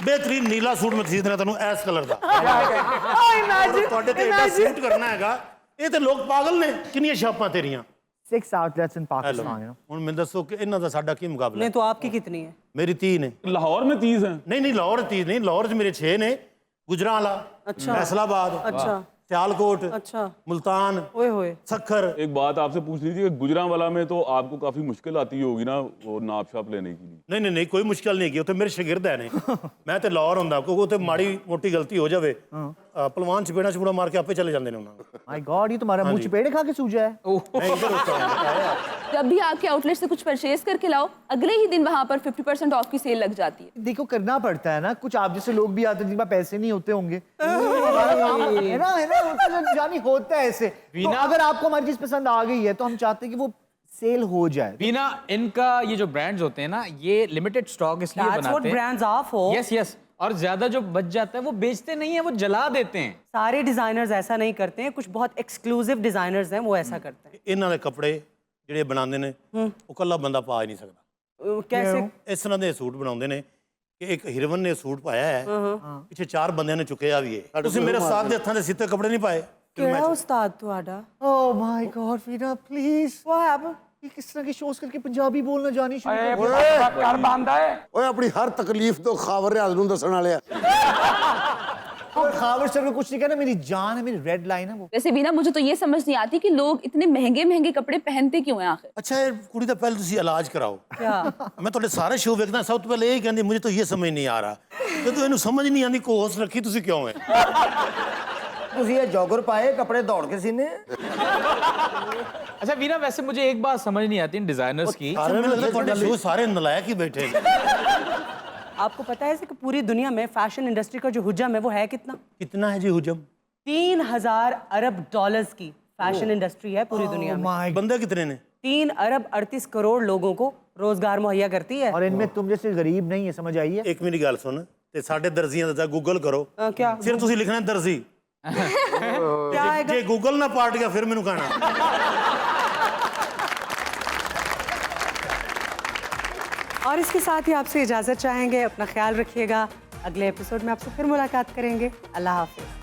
ਬਿਹਤਰੀਨ ਨੀਲਾ ਸੂਟ ਮੈਂ ਖਰੀਦਣਾ ਤੁਹਾਨੂੰ ਇਸ ਕਲਰ ਦਾ Oh, imagine. ਤੁਹਾਡੇ ਤੇ ਇਹਦਾ ਸੂਟ ਕਰਨਾ ਹੈਗਾ ਇਹ ਤੇ ਲੋਕ ਪਾਗਲ ਨੇ ਕਿੰਨੀਆਂ ਛਾਪਾਂ ਤੇਰੀਆਂ 6 outlets in Pakistan, you know. ਹੁਣ ਮੈਨੂੰ ਦੱਸੋ ਕਿ ਇਹਨਾਂ ਦਾ ਸਾਡਾ ਕੀ ਮੁਕਾਬਲਾ नहीं तो आपकी कितनी है? ਮੇਰੀ 30 ਨੇ लाहौर में 30 हैं। ਨਹੀਂ ਲਾਹੌਰ 30 ਨਹੀਂ ਲਾਹੌਰ 'ਚ ਮੇਰੇ 6 ਨੇ ਗੁਜਰਾਂਵਾਲਾ फैसलाबाद अच्छा. सियालकोट अच्छा. मुल्तान ओए होए. सखर एक बात आपसे पूछ लीजिए कि गुजरांवाला में तो आपको काफी मुश्किल आती होगी ना वो नाप शाप लेने के लिए। नहीं नहीं नहीं कोई मुश्किल नहीं की उत्थे मेरे शागिर्द है ने मैं ते लाहौर हुंदा क्योंकि उत्थे माड़ी मोटी गलती हो जावे ਪਹਿਲਵਾਨ ਚਪੇੜਾ ਚਪੂੜਾ ਮਾਰ ਕੇ ਆਪੇ ਚਲੇ ਜਾਂਦੇ ਨੇ ਉਹਨਾਂ ਨੂੰ माय गॉड ये तुम्हारा मुंह चपेड़े खा के सूजा है ਨਹੀਂ ਇੱਧਰ होता है जब भी आपके आउटलेट से कुछ परचेज करके लाओ अगले ही दिन वहाँ पर 50% ऑफ की सेल लग जाती है। देखो करना पड़ता है ना, कुछ आप जैसे लोग भी आते हैं जिनके पास पैसे नहीं होते होंगे है ना मतलब जानी होता है ऐसे। तो अगर आपको हमारी चीज पसंद आ गई है तो हम चाहते हैं कि वो सेल हो जाए। बीना, इनका ये जो ब्रांड्स होते हैं ना, ये लिमिटेड स्टॉक इसलिए That's what बनाते हैं। brands are for. Yes yes, और ज्यादा जो बच जाता है वो बेचते नहीं है, वो जला देते हैं। सारे डिजाइनर्स ऐसा नहीं करते हैं, कुछ बहुत एक्सक्लूसिव डिजाइनर्स हैं वो ऐसा करते हैं। ਇਹਨਾਂ ਦੇ ਕੱਪੜੇ ਜਿਹੜੇ ਬਣਾਉਂਦੇ ਨੇ ਉਹ ਕੱਲਾ ਬੰਦਾ ਪਾ ਹੀ ਨਹੀਂ ਸਕਦਾ। कैसे? ਇਸ ਤਰ੍ਹਾਂ ਦੇ ਸੂਟ ਬਣਾਉਂਦੇ ਨੇ ਕਿ ਇੱਕ ਹੀਰੋਇਨ ਨੇ ਸੂਟ ਪਾਇਆ ਹੈ, ਪਿੱਛੇ 4 ਬੰਦਿਆਂ ਨੇ ਚੁੱਕਿਆ ਵੀ ਹੈ। ਤੁਸੀਂ ਮੇਰੇ ਸਾਥ ਦੇ ਹੱਥਾਂ ਦੇ ਸਿੱਤੇ ਕੱਪੜੇ ਨਹੀਂ ਪਾਏ। ਕਿਹੜਾ ਉਸਤਾਦ ਤੁਹਾਡਾ? Oh my God, Veena, please. What happened? ये किस तरह के शोज करके पंजाबी बोलना जानी शुरू कर दिया? कर बांधा है ਓਏ ਆਪਣੀ ਹਰ ਤਕਲੀਫ ਤੋਂ ਖਾਵਰ ਰਿਆਜ਼ ਨੂੰ ਦੱਸਣ ਵਾਲਿਆ। और खावर सर में कुछ नहीं कहना, मेरी जान है, मेरी रेड लाइन है वो। वैसे बीना मुझे तो ये समझ नहीं आती कि लोग इतने महंगे महंगे कपड़े पहनते क्यों हैं आखिर। ਅੱਛਾ ਇਹ ਕੁੜੀ ਦਾ ਪਹਿਲੇ ਤੁਸੀਂ ਇਲਾਜ ਕਰਾਓ। क्या? ਮੈਂ ਤੁਹਾਡੇ ਸਾਰੇ ਸ਼ੋਅ ਵੇਖਦਾ, ਸਭ ਤੋਂ ਪਹਿਲੇ ਇਹ ਕਹਿੰਦੀ ਮੁਝੇ ਤਾਂ ਇਹ ਸਮਝ ਨਹੀਂ ਆ रहा। ਜਦੋਂ ਇਹਨੂੰ ਸਮਝ ਨਹੀਂ ਆਉਂਦੀ ਕੋਸ ਰੱਖੀ ਤੁਸੀਂ ਕਿਉਂ ਹੈ? ਤੁਸੀਂ ਇਹ ਜੋਗਰ ਪਾਏ ਕੱਪੜੇ ਦੌੜ ਕੇ ਸੀਨੇ। अच्छा वीना, वैसे मुझे एक बात समझ नहीं आती इन डिजाइनर्स की। ਮੈਨੂੰ ਲੱਗਦਾ ਤੁਹਾਡੇ ਸ਼ੋਅ ਸਾਰੇ ਨਲਾਇਕ ਹੀ बैठे हैं। आपको पता है कि पूरी दुनिया में फैशन इंडस्ट्री का जो हुजम है वो है कितना? कितना है जी हुजम? 3000 अरब डॉलर्स की फैशन इंडस्ट्री है पूरी दुनिया में। बंदे कितने ने? 3 अरब 38 करोड़ लोगों को रोजगार मुहैया करती है। और इनमें तुम जैसे गरीब नहीं है, समझ आई है? एक मेरी गल सुन, ते साडे दर्जियां दा गूगल करो। क्या? सिर्फ तुसी लिखना दर्जी। क्या आएगा? जे गूगल ना पाट गया फिर मैनू कहना। और इसके साथ ही आपसे इजाजत चाहेंगे। अपना ख्याल रखिएगा। अगले एपिसोड में आपसे फिर मुलाकात करेंगे। अल्लाह हाफिज।